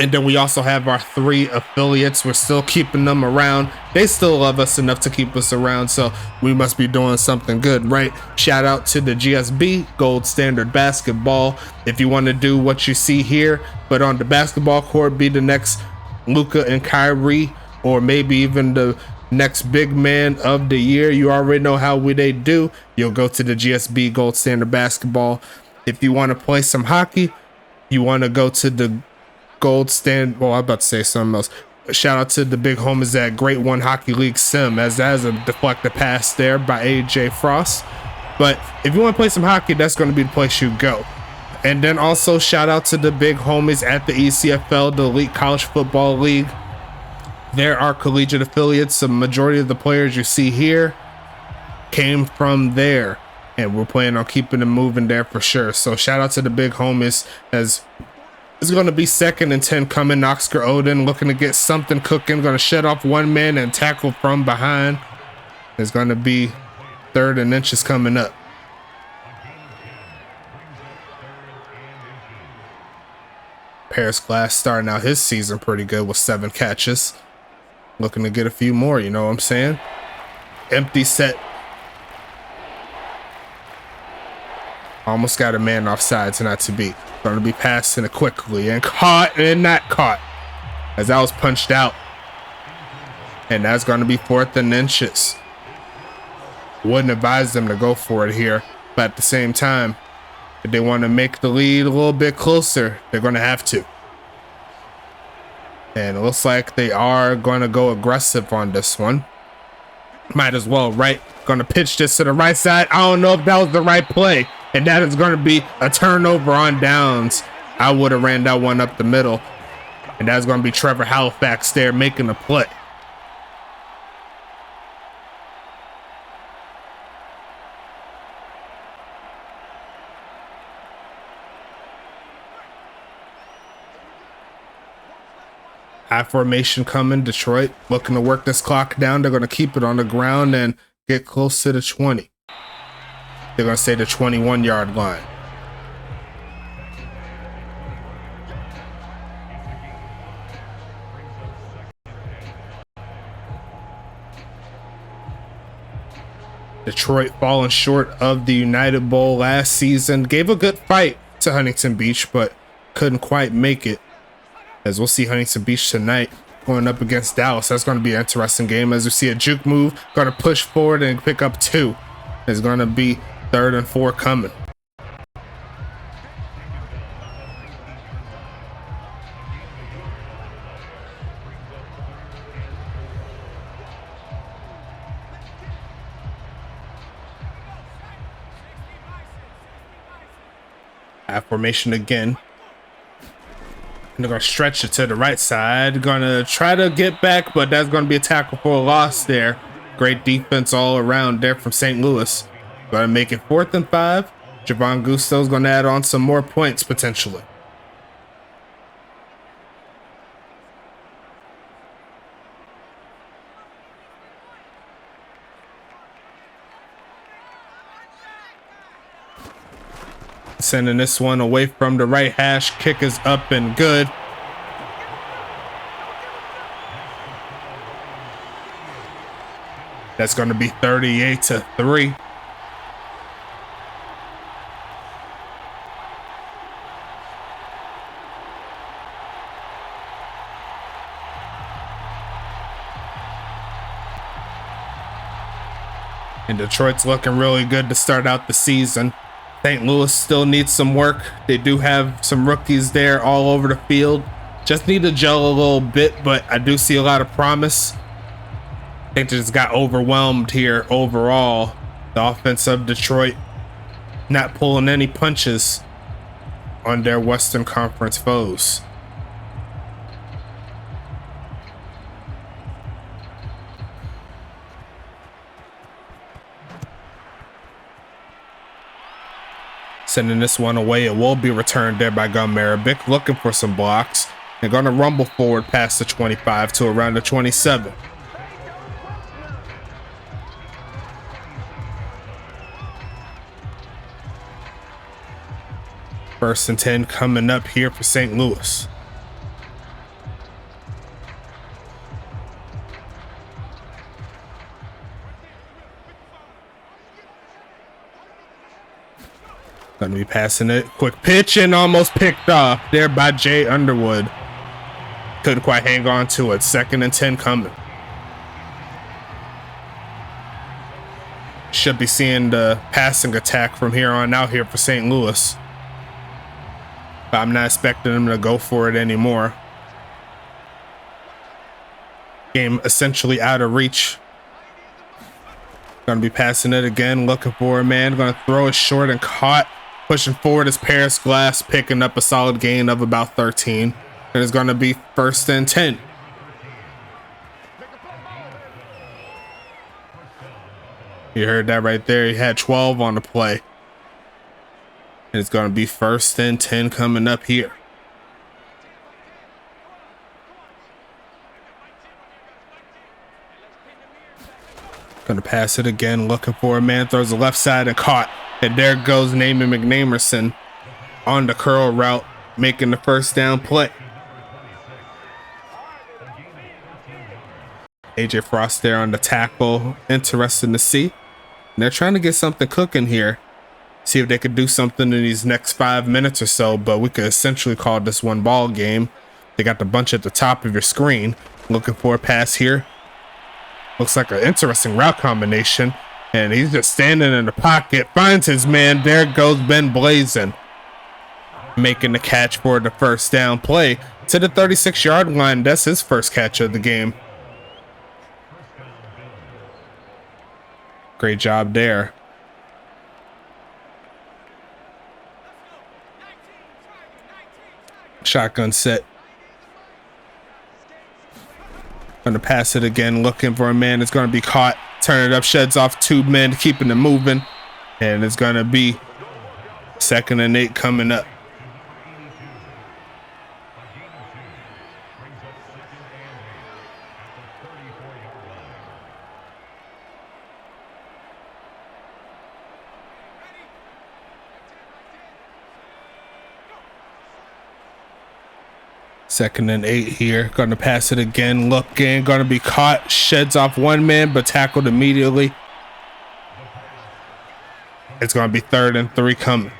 And then we also have our 3 affiliates. We're still keeping them around. They still love us enough to keep us around, so we must be doing something good, right? Shout out to the GSB, Gold Standard Basketball. If you want to do what you see here, but on the basketball court, be the next Luka and Kyrie, or maybe even the next big man of the year, you already know how they do. You'll go to the GSB, Gold Standard Basketball. If you want to play some hockey, you want to go to the Gold Standard. Well, I'm about to say something else. Shout out to the big homies at Great One Hockey League Sim, as that is a deflected pass there by AJ Frost. But if you want to play some hockey, that's going to be the place you go. And then also shout out to the big homies at the ECFL, the Elite College Football League. There are collegiate affiliates. The majority of the players you see here came from there, and we're planning on keeping them moving there for sure. So shout out to the big homies, as it's going to be 2nd and 10 coming. Oscar Odin looking to get something cooking. Going to shut off one man and tackle from behind. It's going to be 3rd and inches coming up. Paris Glass starting out his season pretty good with 7 catches. Looking to get a few more, you know what I'm saying? Empty set. Almost got a man offsides, not to be. Going to be passing it quickly and caught and not caught, as that was punched out. And that's going to be 4th and inches. Wouldn't advise them to go for it here, but at the same time, if they want to make the lead a little bit closer, they're going to have to. And it looks like they are going to go aggressive on this one. Might as well, right? Going to pitch this to the right side. I don't know if that was the right play. And that is going to be a turnover on downs. I would have ran that one up the middle. And that's going to be Trevor Halifax there making a play. High formation coming. Detroit looking to work this clock down. They're going to keep it on the ground and get close to the 20. They're going to say the 21-yard line. Detroit falling short of the United Bowl last season. Gave a good fight to Huntington Beach, but couldn't quite make it. As we'll see Huntington Beach tonight going up against Dallas. That's going to be an interesting game, as we see a juke move. Going to push forward and pick up 2. It's going to be 3rd and 4 coming. I formation again. And they're going to stretch it to the right side. Going to try to get back, but that's going to be a tackle for a loss there. Great defense all around there from St. Louis. Going to make it 4th and 5. Javon Gusto's going to add on some more points potentially. Sending this one away from the right hash. Kick is up and good. That's going to be 38-3. And Detroit's looking really good to start out the season. St. Louis still needs some work. They do have some rookies there all over the field. Just need to gel a little bit, but I do see a lot of promise. I think they just got overwhelmed here overall. The offense of Detroit not pulling any punches on their Western Conference foes. Sending this one away. It will be returned there by Gun Marabic, looking for some blocks. They're going to rumble forward past the 25 to around the 27. First and 10 coming up here for St. Louis. Going to be passing it. Quick pitch and almost picked off there by Jay Underwood. Couldn't quite hang on to it. 2nd and 10 coming. Should be seeing the passing attack from here on out here for St. Louis. But I'm not expecting them to go for it anymore. Game essentially out of reach. Going to be passing it again. Looking for a man. Going to throw it short and caught. Pushing forward is Paris Glass, picking up a solid gain of about 13. And it's going to be 1st and 10. You heard that right there. He had 12 on the play. And it's going to be 1st and 10 coming up here. Going to pass it again. Looking for a man. Throws the left side and caught. And there goes Naaman McNamerson on the curl route, making the 1st down play. AJ Frost there on the tackle. Interesting to see. And they're trying to get something cooking here. See if they could do something in these next 5 minutes or so, but we could essentially call this one ball game. They got the bunch at the top of your screen. Looking for a pass here. Looks like an interesting route combination. And he's just standing in the pocket, finds his man. There goes Ben Blazin, making the catch for the 1st down play to the 36-yard line. That's his first catch of the game. Great job there. Shotgun set. Going to pass it again, looking for a man. It's going to be caught. Turn it up, sheds off 2 men, keeping it moving. And it's going to be 2nd and 8 coming up. Second and 8 here. Going to pass it again. Looking. Going to be caught. Sheds off 1 man, but tackled immediately. It's going to be 3rd and 3 coming.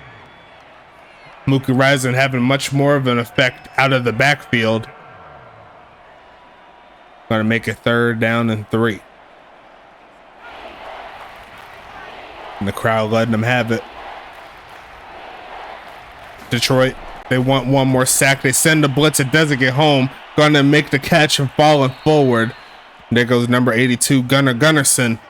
Mookie Rising having much more of an effect out of the backfield. Going to make it 3rd down and 3. And the crowd letting them have it. Detroit. They want one more sack. They send the blitz. It doesn't get home. Going to make the catch and falling forward. There goes number 82, Gunnar Gunnarsson,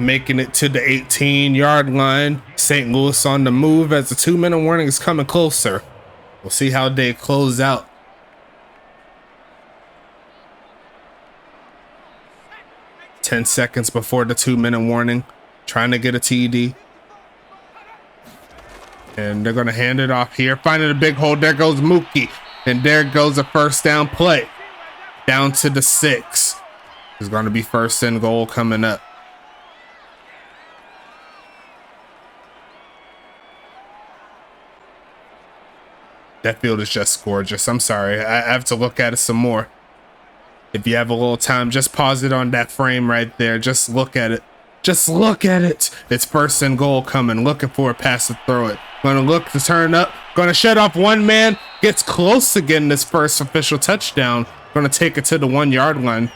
making it to the 18-yard line. St. Louis on the move as the 2-minute warning is coming closer. We'll see how they close out. Ten seconds before the 2-minute warning, trying to get a TD. And they're going to hand it off here, finding a big hole. There goes Mookie. And there goes a first down play. Down to the 6. There's going to be first and goal coming up. That field is just gorgeous. I'm sorry. I have to look at it some more. If you have a little time, just pause it on that frame right there. Just look at it. Just look at it. It's first and goal coming. Looking for a pass to throw it. Gonna look to turn up. Gonna shut off one man. Gets close to getting this first official touchdown. Gonna take it to the 1-yard line.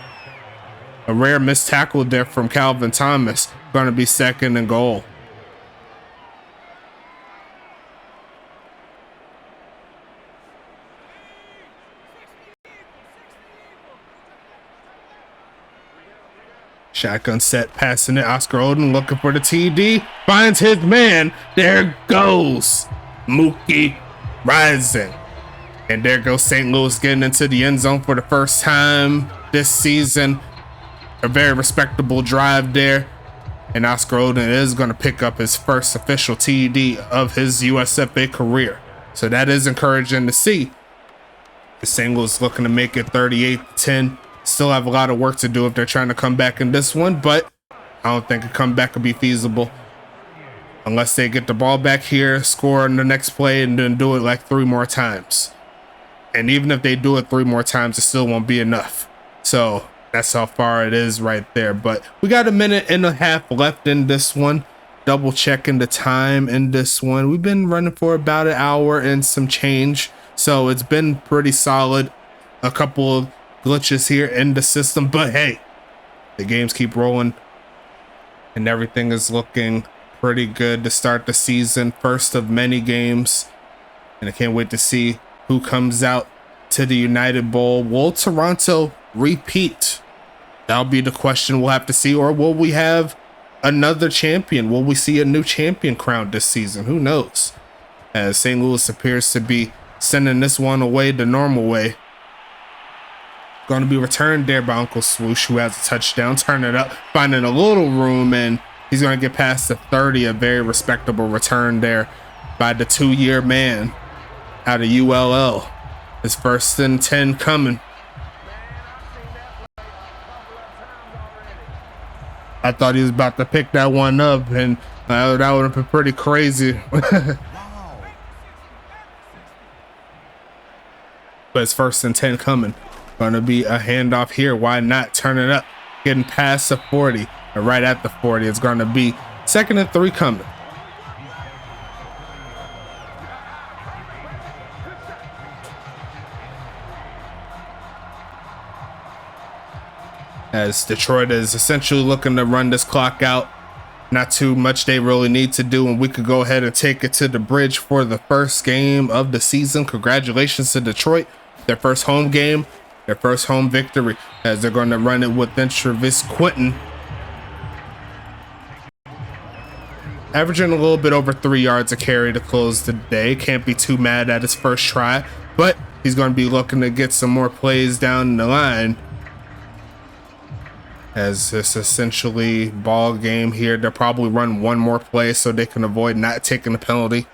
A rare missed tackle there from Calvin Thomas. Gonna be second and goal. Shotgun set, passing it. Oscar Oden looking for the TD. Finds his man. There goes Mookie Rising. And there goes St. Louis getting into the end zone for the first time this season. A very respectable drive there. And Oscar Oden is going to pick up his first official TD of his USFA career. So that is encouraging to see. The St. Louis looking to make it 38-10. Still have a lot of work to do if they're trying to come back in this one, but I don't think a comeback could be feasible unless they get the ball back here, score in the next play, and then do it like 3 more times. And even if they do it 3 more times, it still won't be enough. So that's how far it is right there. But we got 1.5 minutes left in this one. Double checking the time in this one. We've been running for about 1 hour and some change, so it's been pretty solid. A couple of glitches here in the system, but hey, the games keep rolling and everything is looking pretty good to start the season. First of many games, and I can't wait to see who comes out to the United Bowl. Will Toronto repeat? That'll be the question we'll have to see. Or will we have another champion? Will we see a new champion crowned this season? Who knows, as St. Louis appears to be sending this one away the normal way. Going to be returned there by Uncle Swoosh, who has a touchdown. Turn it up, finding a little room, and he's going to get past the 30. A very respectable return there by the 2-year man out of ULL. His first and 10 coming. I thought he was about to pick that one up, and that would have been pretty crazy. But it's first and 10 coming. Gonna be a handoff here. Why not turn it up? Getting past the 40, or right at the 40. It's gonna be 2nd and 3 coming. As Detroit is essentially looking to run this clock out. Not too much they really need to do, and we could go ahead and take it to the bridge for the first game of the season. Congratulations to Detroit. Their first home game. Their first home victory, as they're going to run it with Travis Quentin. Averaging a little bit over 3 yards a carry to close the day. Can't be too mad at his first try, but he's going to be looking to get some more plays down the line. As this essentially ball game here, they'll probably run one more play so they can avoid not taking the penalty.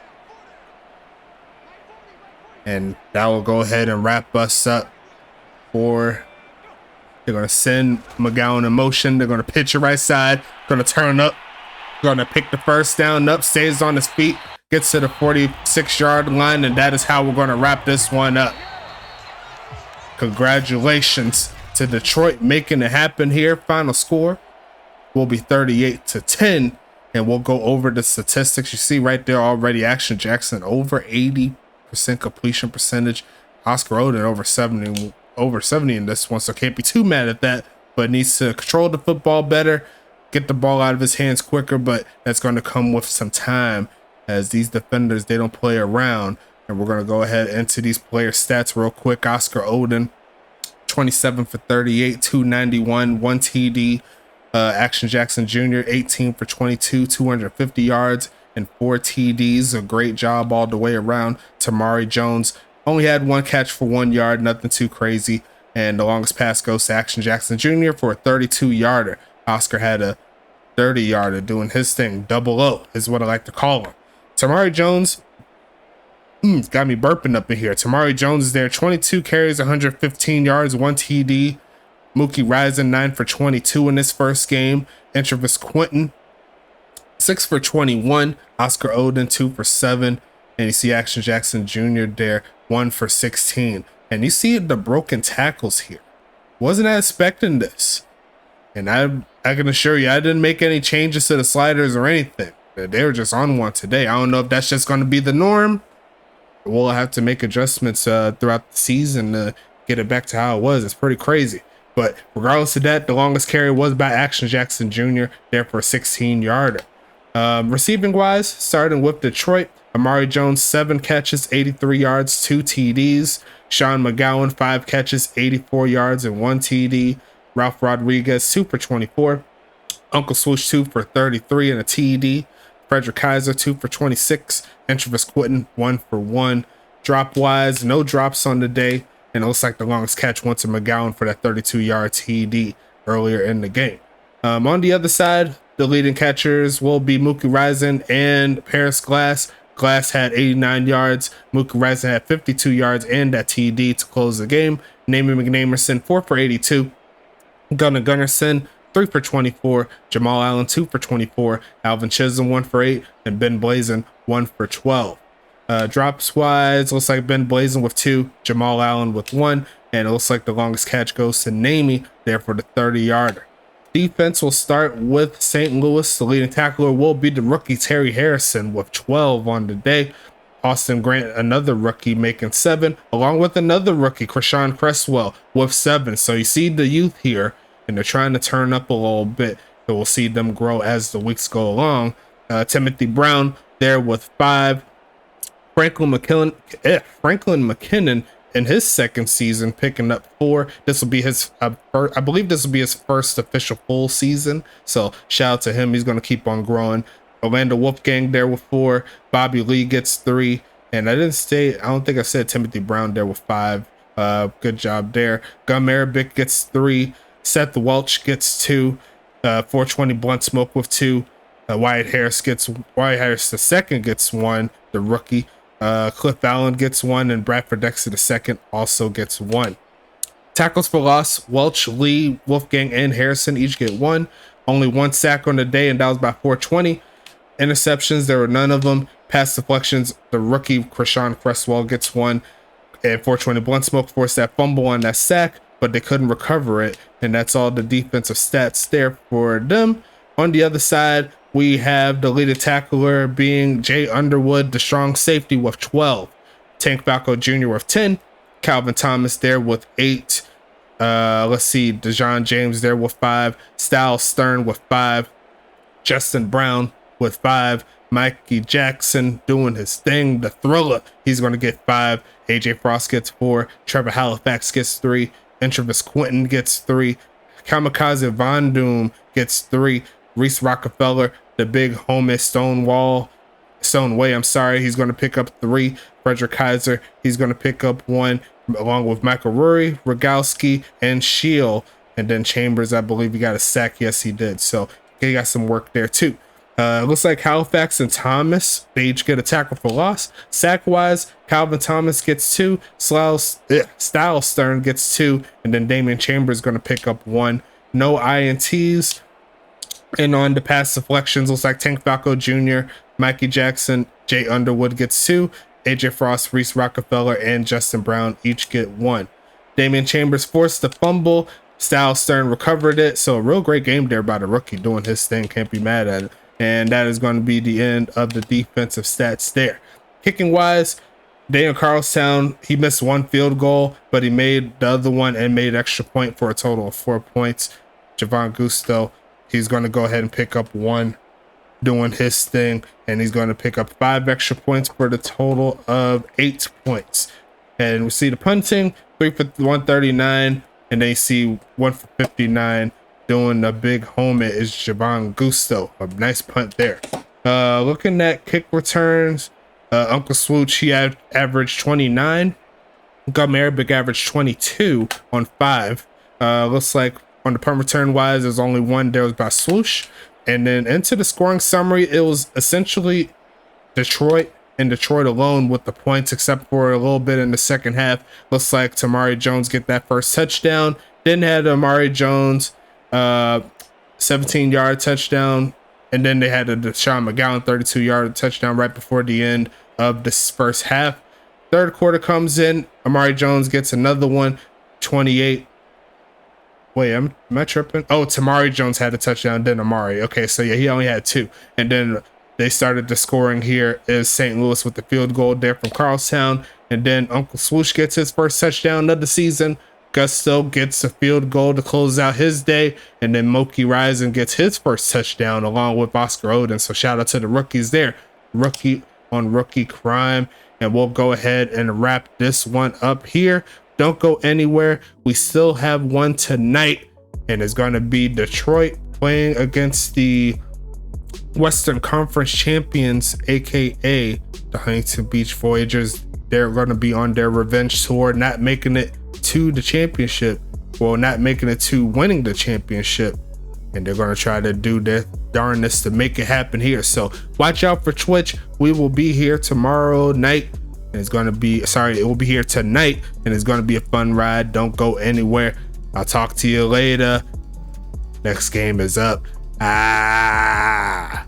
And that will go ahead and wrap us up. They're going to send McGowan in motion. They're going to pitch it right side. Going to turn up. Going to pick the first down up. Stays on his feet. Gets to the 46-yard line. And that is how we're going to wrap this one up. Congratulations to Detroit making it happen here. Final score will be 38-10. And we'll go over the statistics. You see right there already. Action Jackson over 80% completion percentage. Oscar Oden over 70 in this one, so can't be too mad at that, but needs to control the football better, get the ball out of his hands quicker, but that's going to come with some time, as these defenders, they don't play around. And we're going to go ahead into these player stats real quick. Oscar Oden, 27 for 38, 291, 1 TD, Action Jackson Jr., 18 for 22, 250 yards and 4 TDs. A great job all the way around. Tamari Jones only had 1 catch for 1 yard, nothing too crazy. And the longest pass goes to Action Jackson Jr. for a 32-yarder. Oscar had a 30-yarder doing his thing. Double O is what I like to call him. Tamari Jones, got me burping up in here. Tamari Jones is there, 22 carries, 115 yards, 1 TD. Mookie Rising, 9 for 22 in his first game. Intravis Quentin, 6 for 21. Oscar Oden, 2 for 7. And you see Action Jackson Jr. there, 1 for 16. And you see the broken tackles here. Wasn't expecting this. And I can assure you, I didn't make any changes to the sliders or anything. They were just on one today. I don't know if that's just going to be the norm. We'll have to make adjustments throughout the season to get it back to how it was. It's pretty crazy. But regardless of that, the longest carry was by Action Jackson Jr. there for a 16-yarder. Receiving wise, starting with Detroit, Amari Jones, 7 catches, 83 yards, 2 TDs. Sean McGowan, 5 catches, 84 yards and 1 TD. Ralph Rodriguez, 2 for 24. Uncle Swoosh, 2 for 33 and a TD. Frederick Kaiser, 2 for 26. Intravis Quentin, 1 for 1. Drop wise, no drops on the day. And it looks like the longest catch went to McGowan for that 32-yard TD earlier in the game. On the other side, the leading catchers will be Mookie Rising and Paris Glass. Glass had 89 yards. Mookie Rising had 52 yards and that TD to close the game. Namie McNamerson, 4 for 82. Gunnar Gunnarsson, 3 for 24. Jamal Allen, 2 for 24. Alvin Chisholm, 1 for 8. And Ben Blazin, 1 for 12. Drops wise, looks like Ben Blazin with 2. Jamal Allen with 1. And it looks like the longest catch goes to Namie there for the 30-yarder. Defense will start with St. Louis. The leading tackler will be the rookie Terry Harrison with 12 on the day. Austin Grant, another rookie, making 7, along with another rookie, Krishan Cresswell, with 7. So you see the youth here, and they're trying to turn up a little bit. So we'll see them grow as the weeks go along. Timothy Brown there with 5. Franklin McKinnon in his second season picking up 4. This will be his I believe this will be his first official full season, so shout out to him. He's going to keep on growing. Orlando Wolfgang there with 4. Bobby Lee gets 3, and I don't think I said Timothy Brown there with 5. Good job there. Gum Arabic gets 3. Seth Welch gets 2. 420 Blunt Smoke with 2. Wyatt Harris the second gets 1, the rookie. Cliff Allen gets 1, and Bradford Dexter II also gets 1. Tackles for loss, Welch, Lee, Wolfgang, and Harrison each get 1. Only 1 sack on the day, and that was by 420. Interceptions, there were none of them. Pass deflections, the rookie Krishan Cresswell gets 1. And 420 Blunt Smoke forced that fumble on that sack, but they couldn't recover it. And that's all the defensive stats there for them. On the other side, we have the leading tackler being Jay Underwood, the strong safety, with 12. Tank Falco Jr. with 10. Calvin Thomas there with 8. Let's see, DeJohn James there with 5. Styles Stern with 5. Justin Brown with 5. Mikey Jackson doing his thing, the thriller. He's going to get 5. AJ Frost gets 4. Trevor Halifax gets 3. Intravis Quentin gets 3. Kamikaze Von Doom gets 3. Reese Rockefeller, the big homie Stoneway, he's going to pick up 3. Frederick Kaiser, he's going to pick up 1, along with Michael Rury, Rogowski, and Shield. And then Chambers, I believe he got a sack. Yes, he did. So he got some work there too. Looks like Halifax and Thomas, they each get a tackle for loss. Sack-wise, Calvin Thomas gets 2. Styles Stern gets 2. And then Damian Chambers is going to pick up 1. No INTs. And on the pass deflections, looks like Tank Falco Jr., Mikey Jackson, Jay Underwood gets 2. AJ Frost, Reese Rockefeller, and Justin Brown each get 1. Damian Chambers forced the fumble. Styles Stern recovered it. So a real great game there by the rookie doing his thing. Can't be mad at it. And that is going to be the end of the defensive stats there. Kicking wise, Daniel Carlstown, he missed 1 field goal, but he made the other one and made extra point for a total of 4 points. Javon Gusto, he's going to go ahead and pick up 1 doing his thing, and he's going to pick up 5 extra points for the total of 8 points. And we see the punting, 3 for 139, and they see 1 for 59 doing a big home is Javon Gusto. A nice punt there. Looking at kick returns, Uncle Swooch, he averaged 29. Montgomery Arabic averaged 22 on 5. Looks like on the punt return wise, there's only one there was by Swoosh. And then into the scoring summary, it was essentially Detroit and Detroit alone with the points, except for a little bit in the second half. Looks like Tamari Jones get that first touchdown. Then had Amari Jones 17-yard touchdown. And then they had a Deshaun McGowan 32-yard touchdown right before the end of this first half. Third quarter comes in. Amari Jones gets another one, 28. Wait, am I tripping? Oh, Tamari Jones had a touchdown, then Amari. Okay, so yeah, he only had 2. And then they started the scoring here is St. Louis with the field goal there from Carlstown. And then Uncle Swoosh gets his first touchdown of the season. Gusto gets a field goal to close out his day. And then Moki Rising gets his first touchdown along with Oscar Oden. So shout out to the rookies there. Rookie on rookie crime. And we'll go ahead and wrap this one up here. Don't go anywhere. We still have one tonight. And it's going to be Detroit playing against the Western Conference champions, aka the Huntington Beach Voyagers. They're going to be on their revenge tour, not making it to the championship. Well, not making it to winning the championship. And they're going to try to do their darndest to make it happen here. So watch out for Twitch. We will be here tomorrow night. And it's going to be, it will be here tonight. And it's going to be a fun ride. Don't go anywhere. I'll talk to you later. Next game is up. Ah.